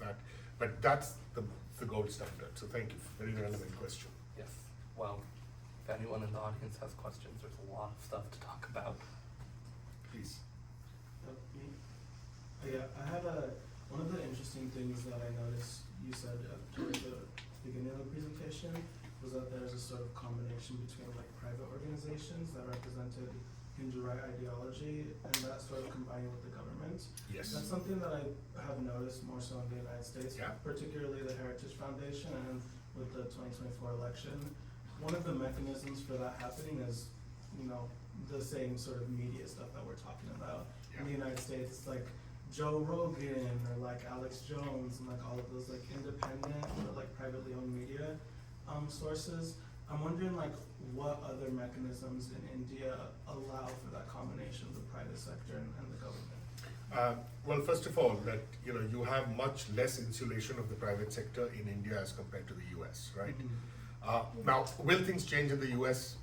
But that's the gold standard. So thank you. Very relevant question. Yes. Well, if anyone in the audience has questions, there's a lot of stuff to talk about. Please. Yeah, I had one of the interesting things that I noticed you said towards the beginning of the presentation was that there's a sort of combination between private organizations that represented Hindu right ideology and that sort of combining with the government. Yes. That's something that I have noticed more so in the United States, particularly the Heritage Foundation and with the 2024 election. One of the mechanisms for that happening is, the same sort of media stuff that we're talking about. In the United States, it's like Joe Rogan or Alex Jones and all of those independent or privately owned media sources. I'm wondering what other mechanisms in India allow for that combination of the private sector and the government? Well, first of all, that you have much less insulation of the private sector in India as compared to the US, right? Mm-hmm. Now, will things change in the US?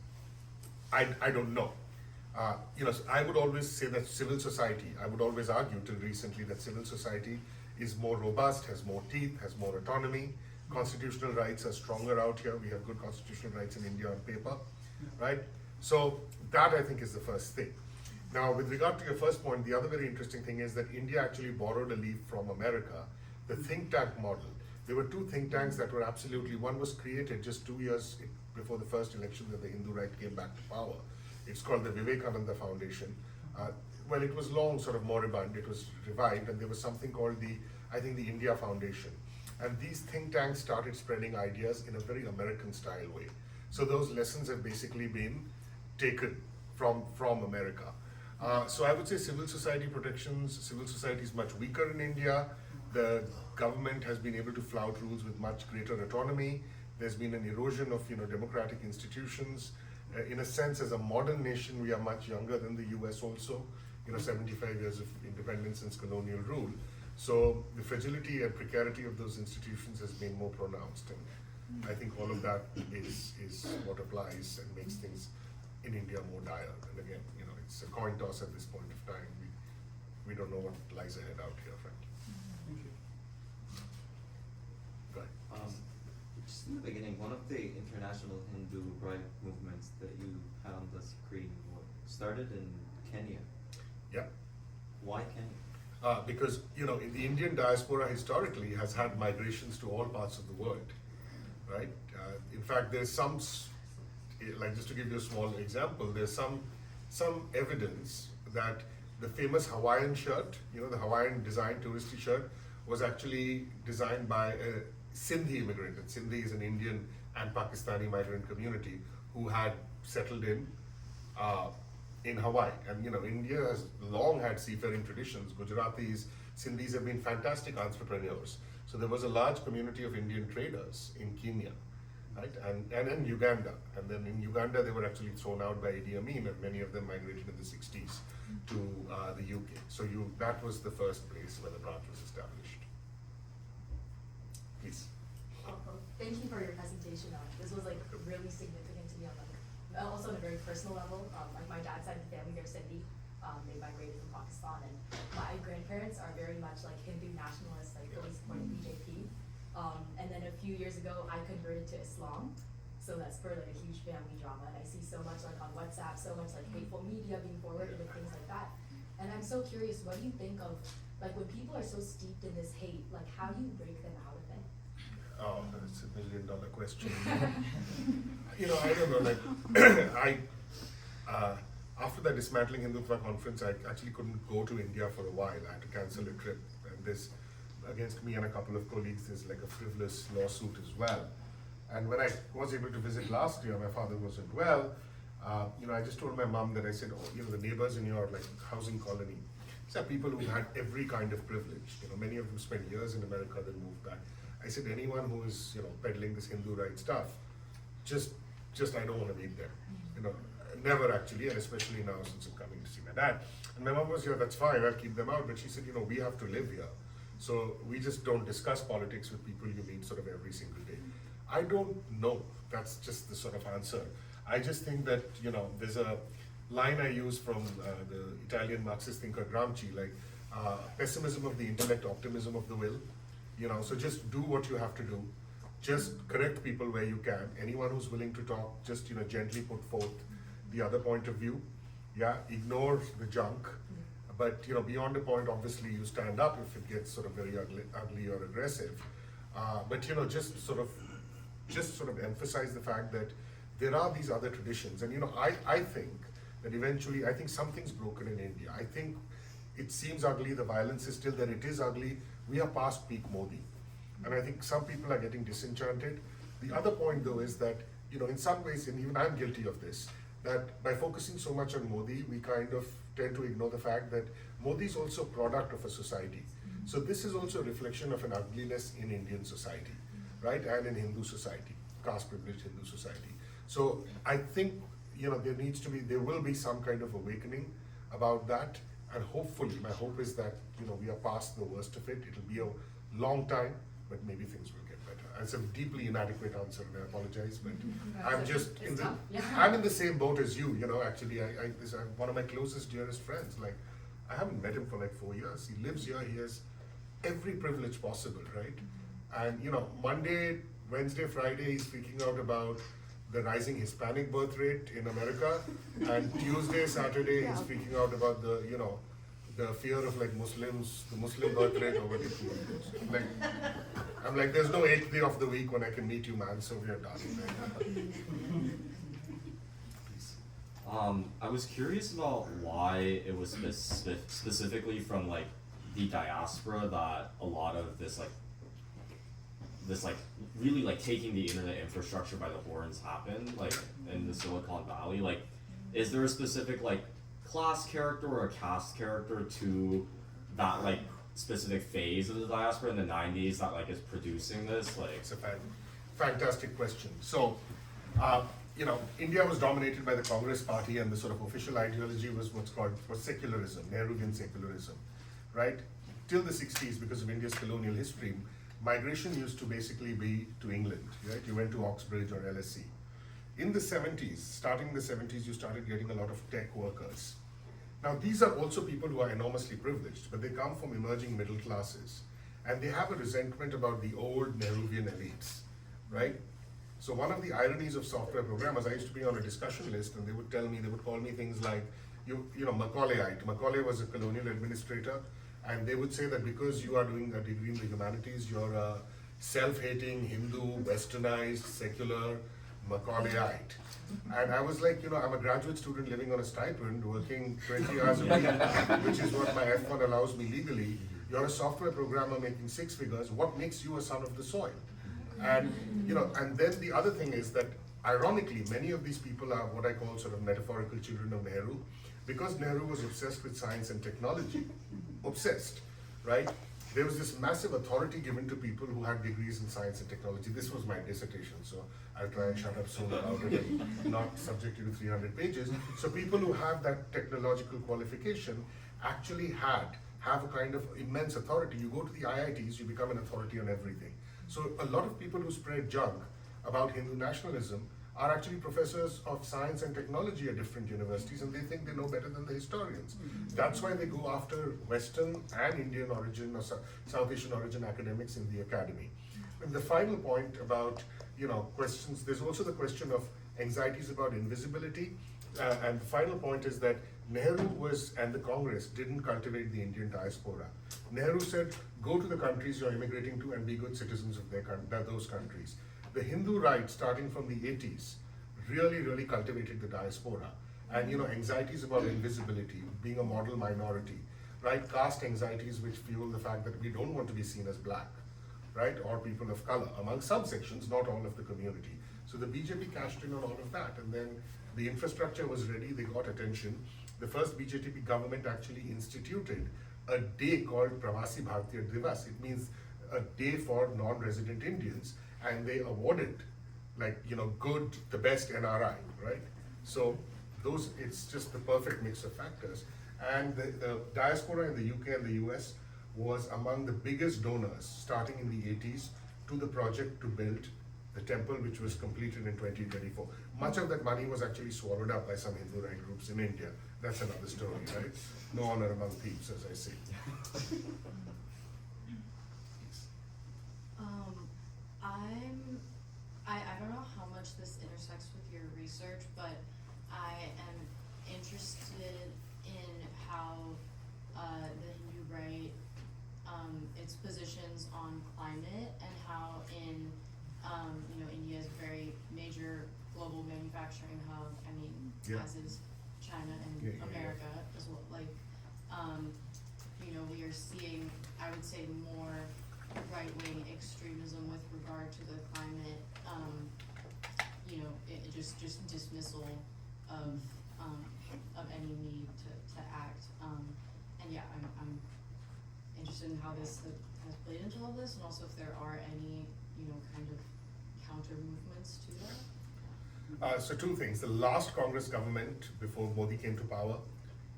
I don't know. I would always say that civil society, I would always argue till recently that civil society is more robust, has more teeth, has more autonomy. Constitutional rights are stronger out here. We have good constitutional rights in India on paper, right? So that I think is the first thing. Now, with regard to your first point, the other very interesting thing is that India actually borrowed a leaf from America, the think tank model. There were two think tanks that were absolutely, one was created just 2 years before the first election that the Hindu right came back to power. It's called the Vivekananda Foundation. Well, it was long sort of moribund, it was revived, and there was something called I think the India Foundation. And these think tanks started spreading ideas in a very American style way. So those lessons have basically been taken from America. So I would say civil society protections, civil society is much weaker in India. The government has been able to flout rules with much greater autonomy. There's been an erosion of democratic institutions. In a sense, as a modern nation, we are much younger than the US also. 75 years of independence since colonial rule. So the fragility and precarity of those institutions has been more pronounced. And I think all of that is what applies and makes things in India more dire. And again, it's a coin toss at this point of time. We don't know what lies ahead out here, frankly. Thank you. Go ahead. Just in the beginning, one of the international Hindu right movements that you had on the screen started in Kenya. Yeah. Why Kenya? Because in the Indian diaspora historically has had migrations to all parts of the world, right? In fact, there's some, like just to give you a small example, there's some evidence that the famous Hawaiian shirt, the Hawaiian design touristy shirt, was actually designed by a Sindhi immigrant. And Sindhi is an Indian and Pakistani migrant community who had settled in Hawaii. And India has long had seafaring traditions. Gujaratis, Sindhis have been fantastic entrepreneurs. So there was a large community of Indian traders in Kenya, right? And in Uganda. And then in Uganda, they were actually thrown out by Idi Amin, and many of them migrated in the 60s to the UK. So that was the first place where the branch was established. Please. Thank you for your presentation. This was really significant to me also on a very personal level. My dad's side of the family, they're Sindhi. They migrated from Pakistan, and my grandparents are very much Hindu nationalists, fully supporting BJP. And then a few years ago, I converted to Islam. So that spurred a huge family drama, and I see so much on WhatsApp, so much hateful media being forwarded and things like that. And I'm so curious, what do you think of when people are so steeped in this hate? How do you break them out of it? Oh, that's $1 million question. I don't know, after that dismantling Hindutva conference, I actually couldn't go to India for a while. I had to cancel a trip. And this, against me and a couple of colleagues, there's a frivolous lawsuit as well. And when I was able to visit last year, my father wasn't well. I just told my mom that I said, the neighbors in your housing colony, these are people who had every kind of privilege. Many of them spent years in America, then moved back. I said, anyone who is, peddling this Hindu right stuff, just I don't want to meet them. Never actually, and especially now since I'm coming to see my dad. And my mom was here, that's fine, I'll keep them out. But she said, we have to live here. So we just don't discuss politics with people you meet sort of every single day. I don't know, that's just the sort of answer. I just think that, there's a line I use from the Italian Marxist thinker Gramsci, pessimism of the intellect, optimism of the will. So just do what you have to do. Just correct people where you can. Anyone who's willing to talk, just gently put forth the other point of view. Yeah, ignore the junk. But beyond a point, obviously you stand up if it gets sort of very ugly or aggressive. But just sort of emphasize the fact that there are these other traditions. And I think that eventually, I think something's broken in India. I think it seems ugly, the violence is still there, it is ugly. We are past peak Modi. And I think some people are getting disenchanted. The other point though is that, in some ways, and even I'm guilty of this, that by focusing so much on Modi, we kind of tend to ignore the fact that Modi is also a product of a society. So this is also a reflection of an ugliness in Indian society, right? And in Hindu society, caste privileged Hindu society. So I think, there will be some kind of awakening about that. And hopefully, my hope is that, we are past the worst of it. It'll be a long time, but maybe things will get better. It's a deeply inadequate answer, and I apologize, but I'm just I'm in the same boat as you, actually, I'm one of my closest, dearest friends. I haven't met him for 4 years. He lives here, he has every privilege possible, right? And Monday, Wednesday, Friday, he's speaking out about the rising Hispanic birth rate in America, and Tuesday, Saturday, he's speaking out about the, you know, the fear of like Muslims, the Muslim birth rate over the like, I'm like, there's no 8th day of the week when I can meet you, man, so we are done. I was curious about why it was specifically from like the diaspora that a lot of this really like taking the internet infrastructure by the horns happened, like in the Silicon Valley. Like, is there a specific like class character or a caste character to that like specific phase of the diaspora in the 90s that like is producing this? Like, It's a fantastic question. So, you know, India was dominated by the Congress party, and the sort of official ideology was what's called secularism, Nehruvian secularism, right? Till the 60s, because of India's colonial history, migration used to basically be to England, right? You went to Oxbridge or LSE. In the 70s, starting in the 70s, you started getting a lot of tech workers. Now, these are also people who are enormously privileged, but they come from emerging middle classes, and they have a resentment about the old Nehruvian elites, right? So one of the ironies of software programmers, I used to be on a discussion list, and they would tell me, they would call me things like, you know, Macaulayite. Macaulay was a colonial administrator, and they would say that because you are doing a degree in the humanities, you're a self-hating, Hindu, westernized, secular Macaulayite. And I was like, you know, I'm a graduate student living on a stipend, working 20 hours a week, which is what my F1 allows me legally. You're a software programmer making 6 figures. What makes you a son of the soil? And, you know, and then the other thing is that, ironically, many of these people are what I call sort of metaphorical children of Nehru, because Nehru was obsessed with science and technology, obsessed, right? There was this massive authority given to people who had degrees in science and technology. This was my dissertation, so I'll try and shut up soon about it and not subject you to 300 pages. So people who have that technological qualification actually have a kind of immense authority. You go to the IITs, you become an authority on everything. So a lot of people who spread junk about Hindu nationalism are actually professors of science and technology at different universities, and they think they know better than the historians. That's why they go after Western and Indian origin or South Asian origin academics in the academy. And the final point about, you know, questions, there's also the question of anxieties about invisibility. And the final point is that Nehru and the Congress didn't cultivate the Indian diaspora. Nehru said, go to the countries you're immigrating to and be good citizens of those countries. The Hindu right, starting from the 80s, really cultivated the diaspora. And, you know, anxieties about invisibility, being a model minority, right? Caste anxieties which fuel the fact that we don't want to be seen as black, right? Or people of color, among some sections, not all of the community. So the BJP cashed in on all of that, and then the infrastructure was ready, they got attention. The first BJP government actually instituted a day called Pravasi Bharatiya Divas. It means a day for non-resident Indians, and they awarded, like, you know, good, the best NRI, right? So it's just the perfect mix of factors. And the diaspora in the UK and the US was among the biggest donors, starting in the 80s, to the project to build the temple, which was completed in 2024. Much of that money was actually swallowed up by some Hindu right groups in India. That's another story, right? No honor among thieves, as I say. I don't know how much this intersects with your research, but I am interested in how the Hindu right, its positions on climate, and how in you know, India is a very major global manufacturing hub. I mean, as is China and America as well. Like, you know, we are seeing, I would say, more right-wing extremism with regard to the climate. You know, it just dismissal of any need to act. And yeah, I'm interested in how this has played into all this, and also if there are any, you know, kind of counter movements to that. So two things. The last Congress government, before Modi came to power,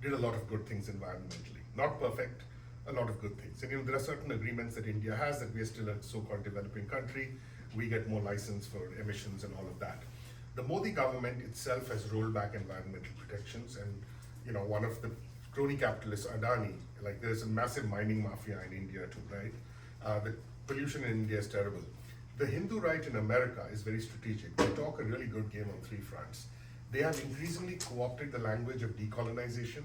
did a lot of good things environmentally. Not perfect, a lot of good things. And, you know, there are certain agreements that India has, that we are still a so-called developing country. We get more license for emissions and all of that. The Modi government itself has rolled back environmental protections, and, you know, one of the crony capitalists, Adani, like, there's a massive mining mafia in India too, right? The pollution in India is terrible. the Hindu right in America is very strategic. They talk a really good game on three fronts. They have increasingly co-opted the language of decolonization.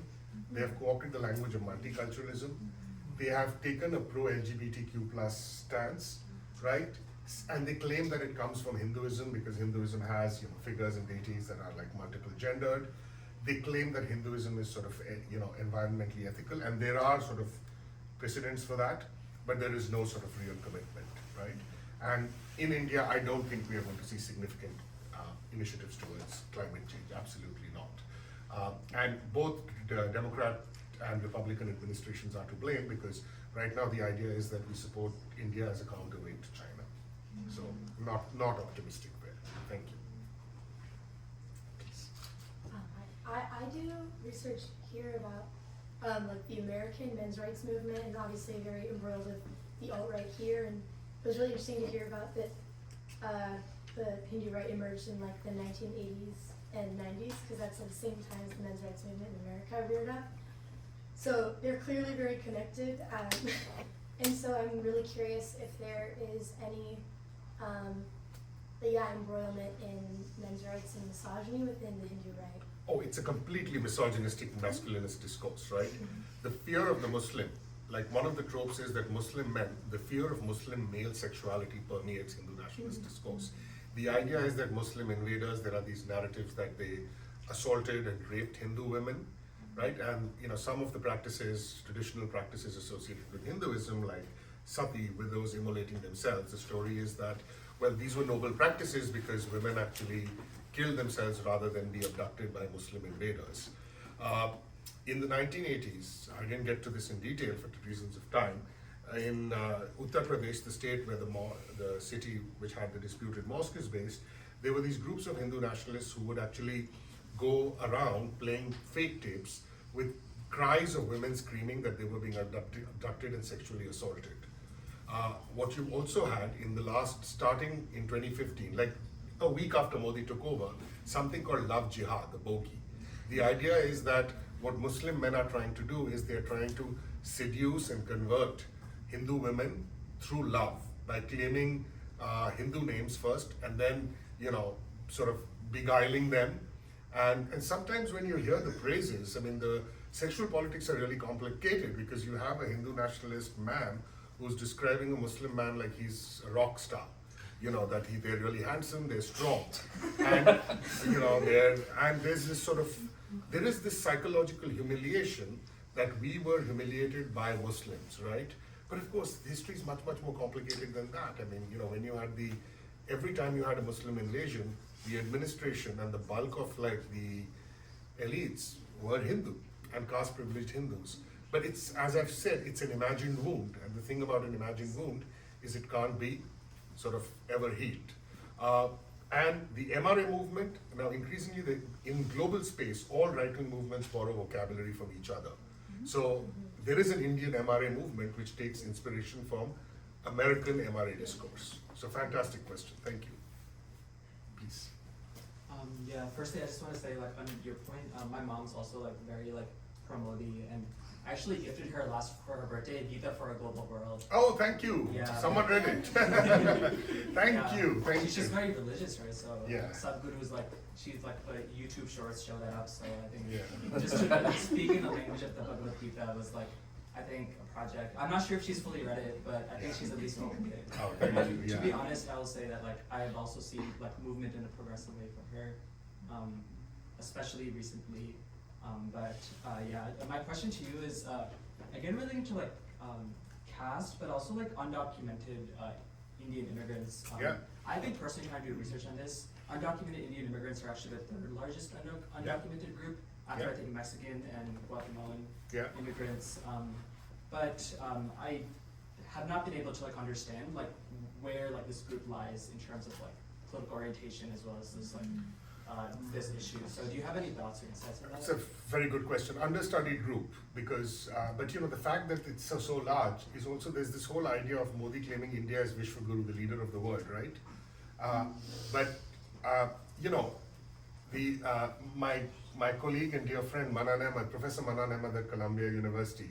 They have co-opted the language of multiculturalism. They have taken a pro-LGBTQ plus stance, right? And they claim that it comes from Hinduism because Hinduism has, figures and deities that are like multiple gendered. They claim that Hinduism is sort of, environmentally ethical, and there are sort of precedents for that, but there is no sort of real commitment, right? And in India, I don't think we are going to see significant initiatives towards climate change, absolutely not. And both the Democrat and Republican administrations are to blame because right now the idea is that we support India as a counterweight to China. So not optimistic there. Thank you. I do research here about like the American men's rights movement, and obviously very embroiled with the alt-right here, and it was really interesting to hear about that the Hindu right emerged in like the 1980s and 90s, because that's at the same time as the men's rights movement in America reared up. So they're clearly very connected, and so I'm really curious if there is any embroilment in men's rights and misogyny within the Hindu right. Oh, it's a completely misogynistic masculinist discourse, right? The fear of the Muslim, like one of the tropes is that Muslim men, the fear of Muslim male sexuality permeates Hindu nationalist discourse. The idea is that Muslim invaders, there are these narratives that they assaulted and raped Hindu women, right? And some of the practices, traditional practices associated with Hinduism, like sati, widows immolating themselves, the story is that, well, these were noble practices because women actually killed themselves rather than be abducted by Muslim invaders. In the 1980s, I didn't get to this in detail for reasons of time, in Uttar Pradesh, the state where the city which had the disputed mosque is based, there were these groups of Hindu nationalists who would actually go around playing fake tapes with cries of women screaming that they were being abducted and sexually assaulted. What you also had in starting in 2015, like a week after Modi took over, something called Love Jihad, the bogey. The idea is that what Muslim men are trying to do is they're trying to seduce and convert Hindu women through love by claiming Hindu names first and then, sort of beguiling them. And sometimes when you hear the praises, I mean, the sexual politics are really complicated because you have a Hindu nationalist man who's describing a Muslim man like he's a rock star. That they're really handsome, they're strong. And, there's this there is this psychological humiliation that we were humiliated by Muslims, right? But of course, history is much, much more complicated than that. I mean, when you had every time you had a Muslim invasion, the administration and the bulk of the elites were Hindu and caste privileged Hindus. But it's, as I've said, it's an imagined wound. And the thing about an imagined wound is it can't be sort of ever healed. And the MRA movement, now increasingly in global space, all right-wing movements borrow vocabulary from each other. So there is an Indian MRA movement which takes inspiration from American MRA discourse. So fantastic question, thank you. Please. Yeah, firstly I just want to say on your point, my mom's also very pro-Modi, and I actually gifted her for her birthday Gita for a Global World. Oh, thank you. Yeah. Someone read it. Thank you. She's very religious, right? So yeah. Sadhguru's she's put YouTube shorts show that up. So I think just to speak in the language of the Bhagavad Gita was I think a project. I'm not sure if she's fully read it, but I think she's at least opened it. Oh, thank you. To be honest, I will say that I have also seen movement in a progressive way from her, especially recently. My question to you is again relating to caste, but also undocumented Indian immigrants. I think personally, trying to do research on this, undocumented Indian immigrants are actually the third largest undocumented group after I think Mexican and Guatemalan immigrants. I have not been able to understand where this group lies in terms of political orientation as well as this issue. So do you have any thoughts or insights on that? It's a very good question. Understudied group, because, but the fact that it's so large is also, there's this whole idea of Modi claiming India as Vishwaguru, the leader of the world, right? My colleague and dear friend Manan Ahmed, Professor Manan Ahmed at Columbia University,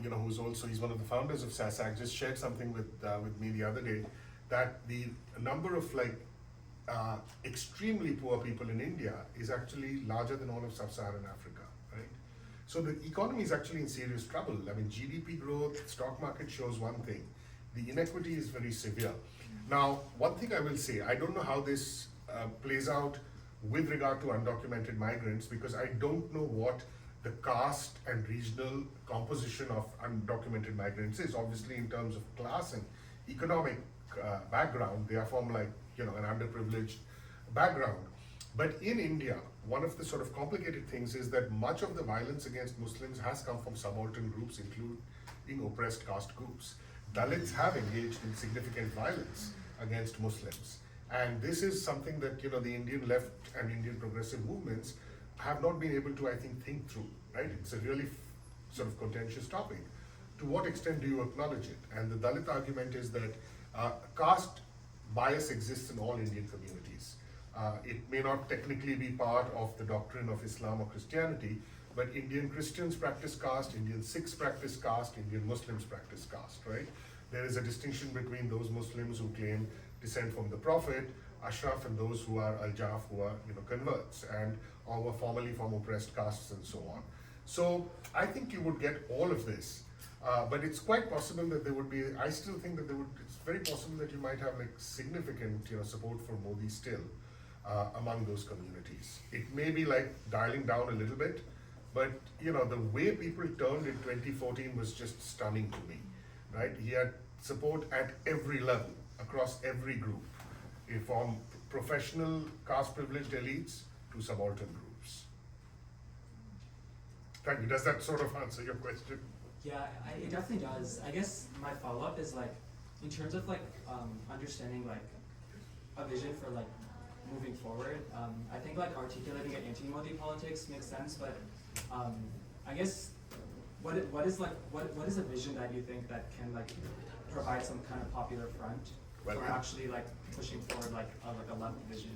he's one of the founders of CSA-Markaz, just shared something with me the other day, that the number of extremely poor people in India is actually larger than all of sub-Saharan Africa, right? So the economy is actually in serious trouble. I mean, GDP growth, stock market shows one thing. The inequity is very severe. Now, one thing I will say, I don't know how this plays out with regard to undocumented migrants, because I don't know what the caste and regional composition of undocumented migrants is. Obviously, in terms of class and economic background, they are from an underprivileged background. But in India, one of the sort of complicated things is that much of the violence against Muslims has come from subaltern groups, including oppressed caste groups. Dalits have engaged in significant violence against Muslims. And this is something that the Indian left and Indian progressive movements have not been able to, I think through, right? It's a really sort of contentious topic. To what extent do you acknowledge it? And the Dalit argument is that caste bias exists in all Indian communities. It may not technically be part of the doctrine of Islam or Christianity, but Indian Christians practice caste, Indian Sikhs practice caste, Indian Muslims practice caste, right? There is a distinction between those Muslims who claim descent from the Prophet, Ashraf, and those who are Al-Jaf, who are converts, and or were formerly from oppressed castes and so on. So I think you would get all of this, but it's quite possible that there would be, I still think that it's very possible that you might have significant support for Modi still among those communities. It may be dialing down a little bit, but the way people turned in 2014 was just stunning to me, right? He had support at every level, across every group, from professional caste privileged elites to subaltern groups. Thank you. Does that sort of answer your question? Yeah, it definitely does. I guess my follow-up is in terms of understanding a vision for moving forward. I think articulating an anti-Modi politics makes sense, but I guess what is a vision that you think that can provide some kind of popular front for actually pushing forward a left vision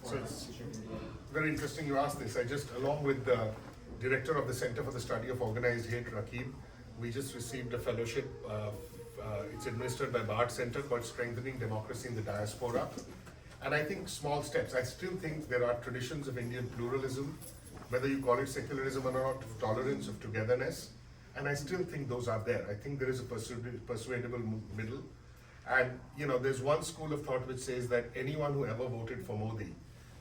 for future India? Very interesting you asked this. I just, along with the director of the Center for the Study of Organized Hate, Rakib, we just received a fellowship. It's administered by Bard Center called Strengthening Democracy in the Diaspora. And I think small steps. I still think there are traditions of Indian pluralism, whether you call it secularism or not, of tolerance, of togetherness. And I still think those are there. I think there is a persuadable middle. And there's one school of thought which says that anyone who ever voted for Modi,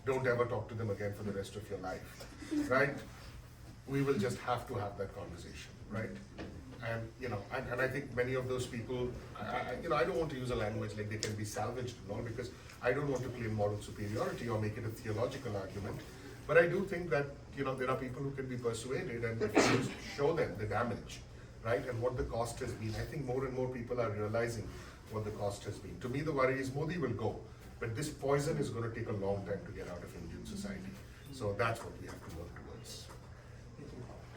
don't ever talk to them again for the rest of your life, right? We will just have to have that conversation, right? And and I think many of those people, I don't want to use a language like they can be salvaged and all, because I don't want to claim moral superiority or make it a theological argument. But I do think that there are people who can be persuaded, and if you just show them the damage, right, and what the cost has been. I think more and more people are realizing what the cost has been. To me, the worry is Modi will go, but this poison is going to take a long time to get out of Indian society. So that's what we have to work towards.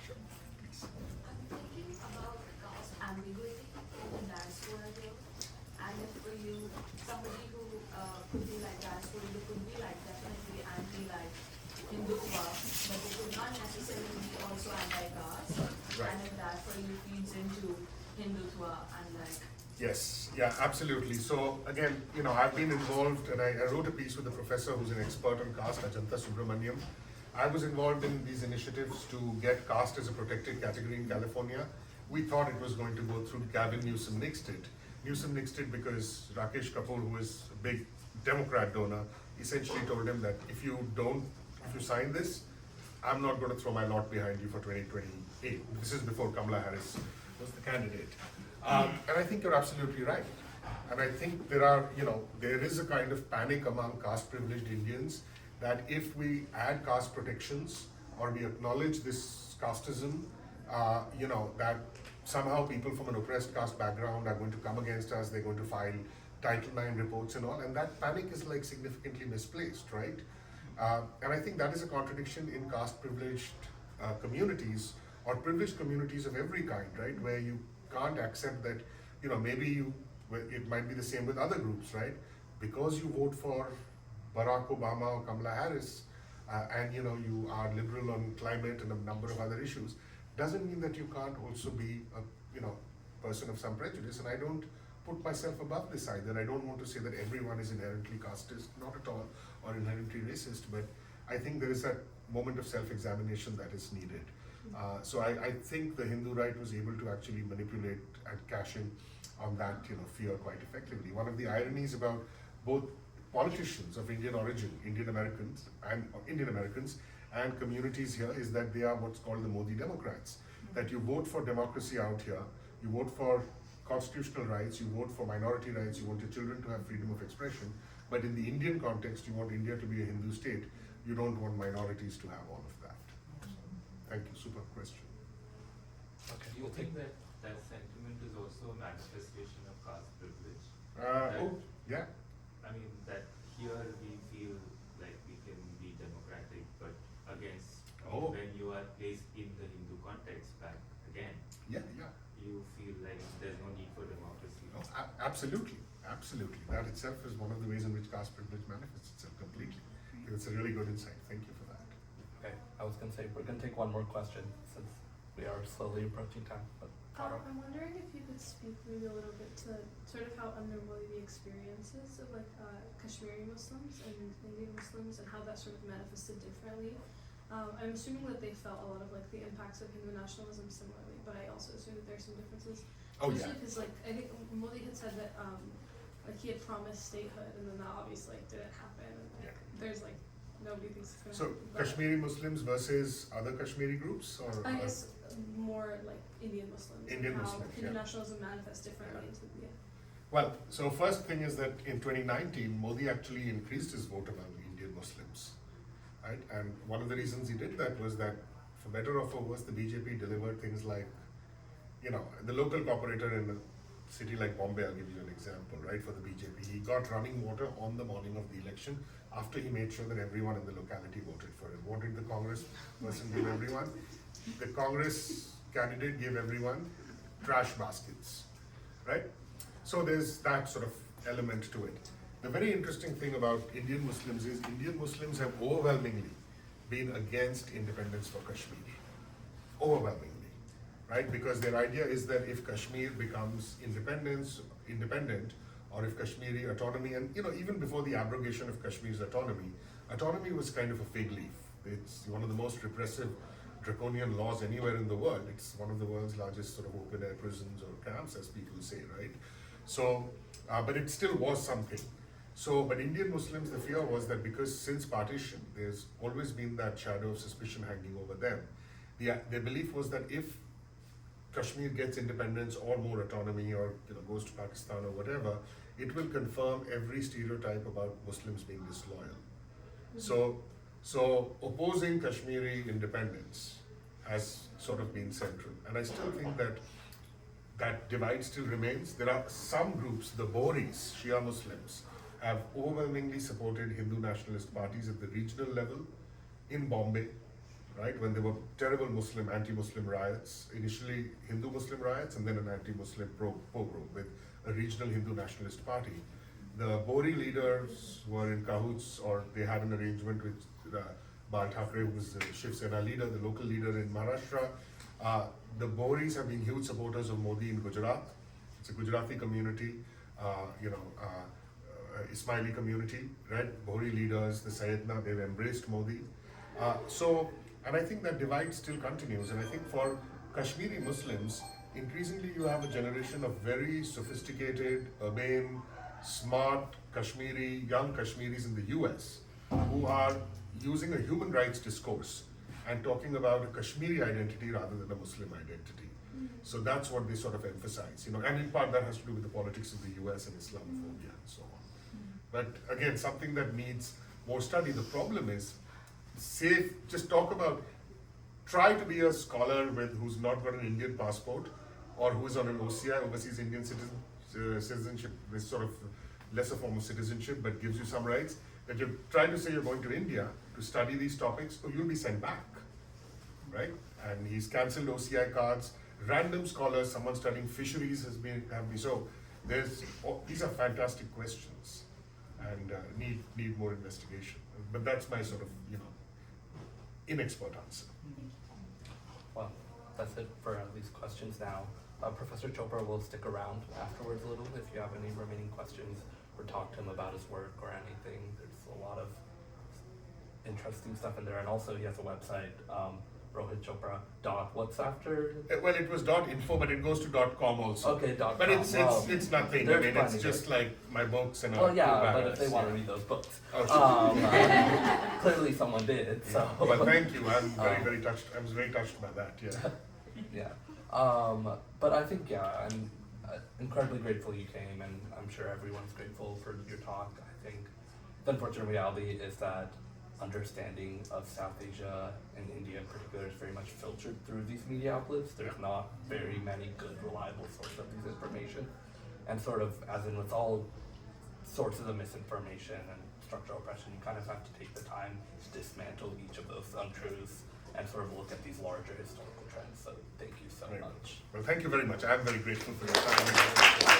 Sure, please. I'm thinking about caste ambiguity in the diaspora here. And if you, somebody who could be diaspora, you could be definitely anti Hindutva, but they could not necessarily be also anti-caste. Right. And if diaspora you feeds into Hindutva and Yes, yeah, absolutely. So again, I've been involved, and I wrote a piece with a professor who's an expert on caste, Ajanta Subramaniam. I was involved in these initiatives to get caste as a protected category in California. We thought it was going to go through. Gavin Newsom nixed it. Newsom nixed it because Rakesh Kapoor, who is a big Democrat donor, essentially told him that if you sign this, I'm not going to throw my lot behind you for 2028. This is before Kamala Harris was the candidate. And I think you're absolutely right. And I think there is a kind of panic among caste privileged Indians that if we add caste protections or we acknowledge this casteism, that somehow people from an oppressed caste background are going to come against us, they're going to file Title IX reports and all, and that panic is significantly misplaced, right? And I think that is a contradiction in caste privileged communities or privileged communities of every kind, right? Where you can't accept that, maybe it might be the same with other groups, right? Because you vote for Barack Obama or Kamala Harris, and you are liberal on climate and a number of other issues, doesn't mean that you can't also be a person of some prejudice. And I don't put myself above this either. I don't want to say that everyone is inherently casteist, not at all, or inherently racist, but I think there is that moment of self-examination that is needed. So I think the Hindu right was able to actually manipulate and cash in on that, fear quite effectively. One of the ironies about both politicians of Indian origin, Indian Americans and communities here is that they are what's called the Modi Democrats. That you vote for democracy out here, you vote for constitutional rights, you vote for minority rights, you want your children to have freedom of expression, but in the Indian context, you want India to be a Hindu state, you don't want minorities to have all of that. Thank you, super question. Okay, Do you we'll take. think that that sentiment is also a manifestation of caste privilege? Yeah. I mean, that here we feel like we can be democratic, but against when you are placed in the Hindu context back again, Yeah. you feel like there's no need for democracy. No, absolutely. That itself is one of the ways in which caste privilege manifests itself completely. It's a really good insight. Thank you for that. Okay, I was gonna say, we're gonna take one more question since we are slowly approaching time, but Tara. I'm wondering if you could speak maybe a little bit to sort of how under Modi the experiences of Kashmiri Muslims and Indian Muslims and how that sort of manifested differently. I'm assuming that they felt a lot of the impacts of Hindu nationalism similarly, but I also assume that there's some differences. Especially because I think Modi had said that he had promised statehood and then that obviously didn't happen. And there's nobody thinks it's gonna happen. So Kashmiri Muslims versus other Kashmiri groups, or I guess more Indian Muslims. Indian and how Muslims, Hindu yeah. nationalism manifests differently. Well, so first thing is that in 2019, Modi actually increased his vote among Indian Muslims, right? And one of the reasons he did that was that, for better or for worse, the BJP delivered things like, the local corporator in a city like Bombay, I'll give you an example, right, for the BJP. He got running water on the morning of the election after he made sure that everyone in the locality voted for him. What did the Congress person give everyone? The Congress candidate gave everyone trash baskets, right? So there's that sort of element to it. The very interesting thing about Indian Muslims is Indian Muslims have overwhelmingly been against independence for Kashmir. Overwhelmingly, right? Because their idea is that if Kashmir becomes independent, or if Kashmiri autonomy, and even before the abrogation of Kashmir's autonomy was kind of a fig leaf. It's one of the most repressive, draconian laws anywhere in the world. It's one of the world's largest sort of open air prisons or camps, as people say, right? So, but it still was something. So, but Indian Muslims, the fear was that because since partition, there's always been that shadow of suspicion hanging over them. Their belief was that if Kashmir gets independence or more autonomy, or goes to Pakistan or whatever, it will confirm every stereotype about Muslims being disloyal. So opposing Kashmiri independence has sort of been central, and I still think that divide still remains. There are some groups, the Bohris, Shia Muslims, have overwhelmingly supported Hindu nationalist parties at the regional level in Bombay, right? When there were terrible anti-Muslim riots, initially Hindu-Muslim riots and then an anti-Muslim pogrom with a regional Hindu nationalist party. The Bohri leaders were in cahoots, or they had an arrangement with Bal Thackeray, who was the Shiv Sena leader, the local leader in Maharashtra. The Bohris have been huge supporters of Modi in Gujarat. It's a Gujarati community, Ismaili community, right? Bohri leaders, the Sayyidna, they've embraced Modi. And I think that divide still continues. And I think for Kashmiri Muslims, increasingly you have a generation of very sophisticated, urbane, smart young Kashmiris in the US who are using a human rights discourse and talking about a Kashmiri identity rather than a Muslim identity. So that's what they sort of emphasize, and in part that has to do with the politics of the US and Islamophobia and so on. But again, something that needs more study. The problem is, try to be a scholar who's not got an Indian passport, or who's on an OCI, overseas Indian citizenship, this sort of lesser form of citizenship, but gives you some rights. That you try to say you're going to India to study these topics, or you'll be sent back, right? And he's cancelled OCI cards. Random scholars, someone studying fisheries have been. So these are fantastic questions, and need more investigation. But that's my sort of inexpert answer. Well, that's it for these questions now. Professor Chopra will stick around afterwards a little if you have any remaining questions or talk to him about his work or anything. There's a lot of interesting stuff in there, and also he has a website, Rohit Chopra what's after? Well, it was .info, but it goes to .com also. Okay, .com. But it's Well, it's nothing. I there's mean, it's plenty just there. like my books and Well, a yeah, few but if paragraphs, they want to yeah. read those books, Oh, clearly someone did. So. Well, thank you. I'm Um, very touched. I was very touched by that. Yeah. Yeah. But I think, yeah, I'm incredibly grateful you came, and I'm sure everyone's grateful for your talk. I think the unfortunate reality is that understanding of South Asia and India in particular is very much filtered through these media outlets. There's not very many good, reliable sources of this information. And sort of, as in with all sources of misinformation and structural oppression, you kind of have to take the time to dismantle each of those untruths and sort of look at these larger historical trends. So thank you so much. Well, thank you very much. I'm very grateful for your time.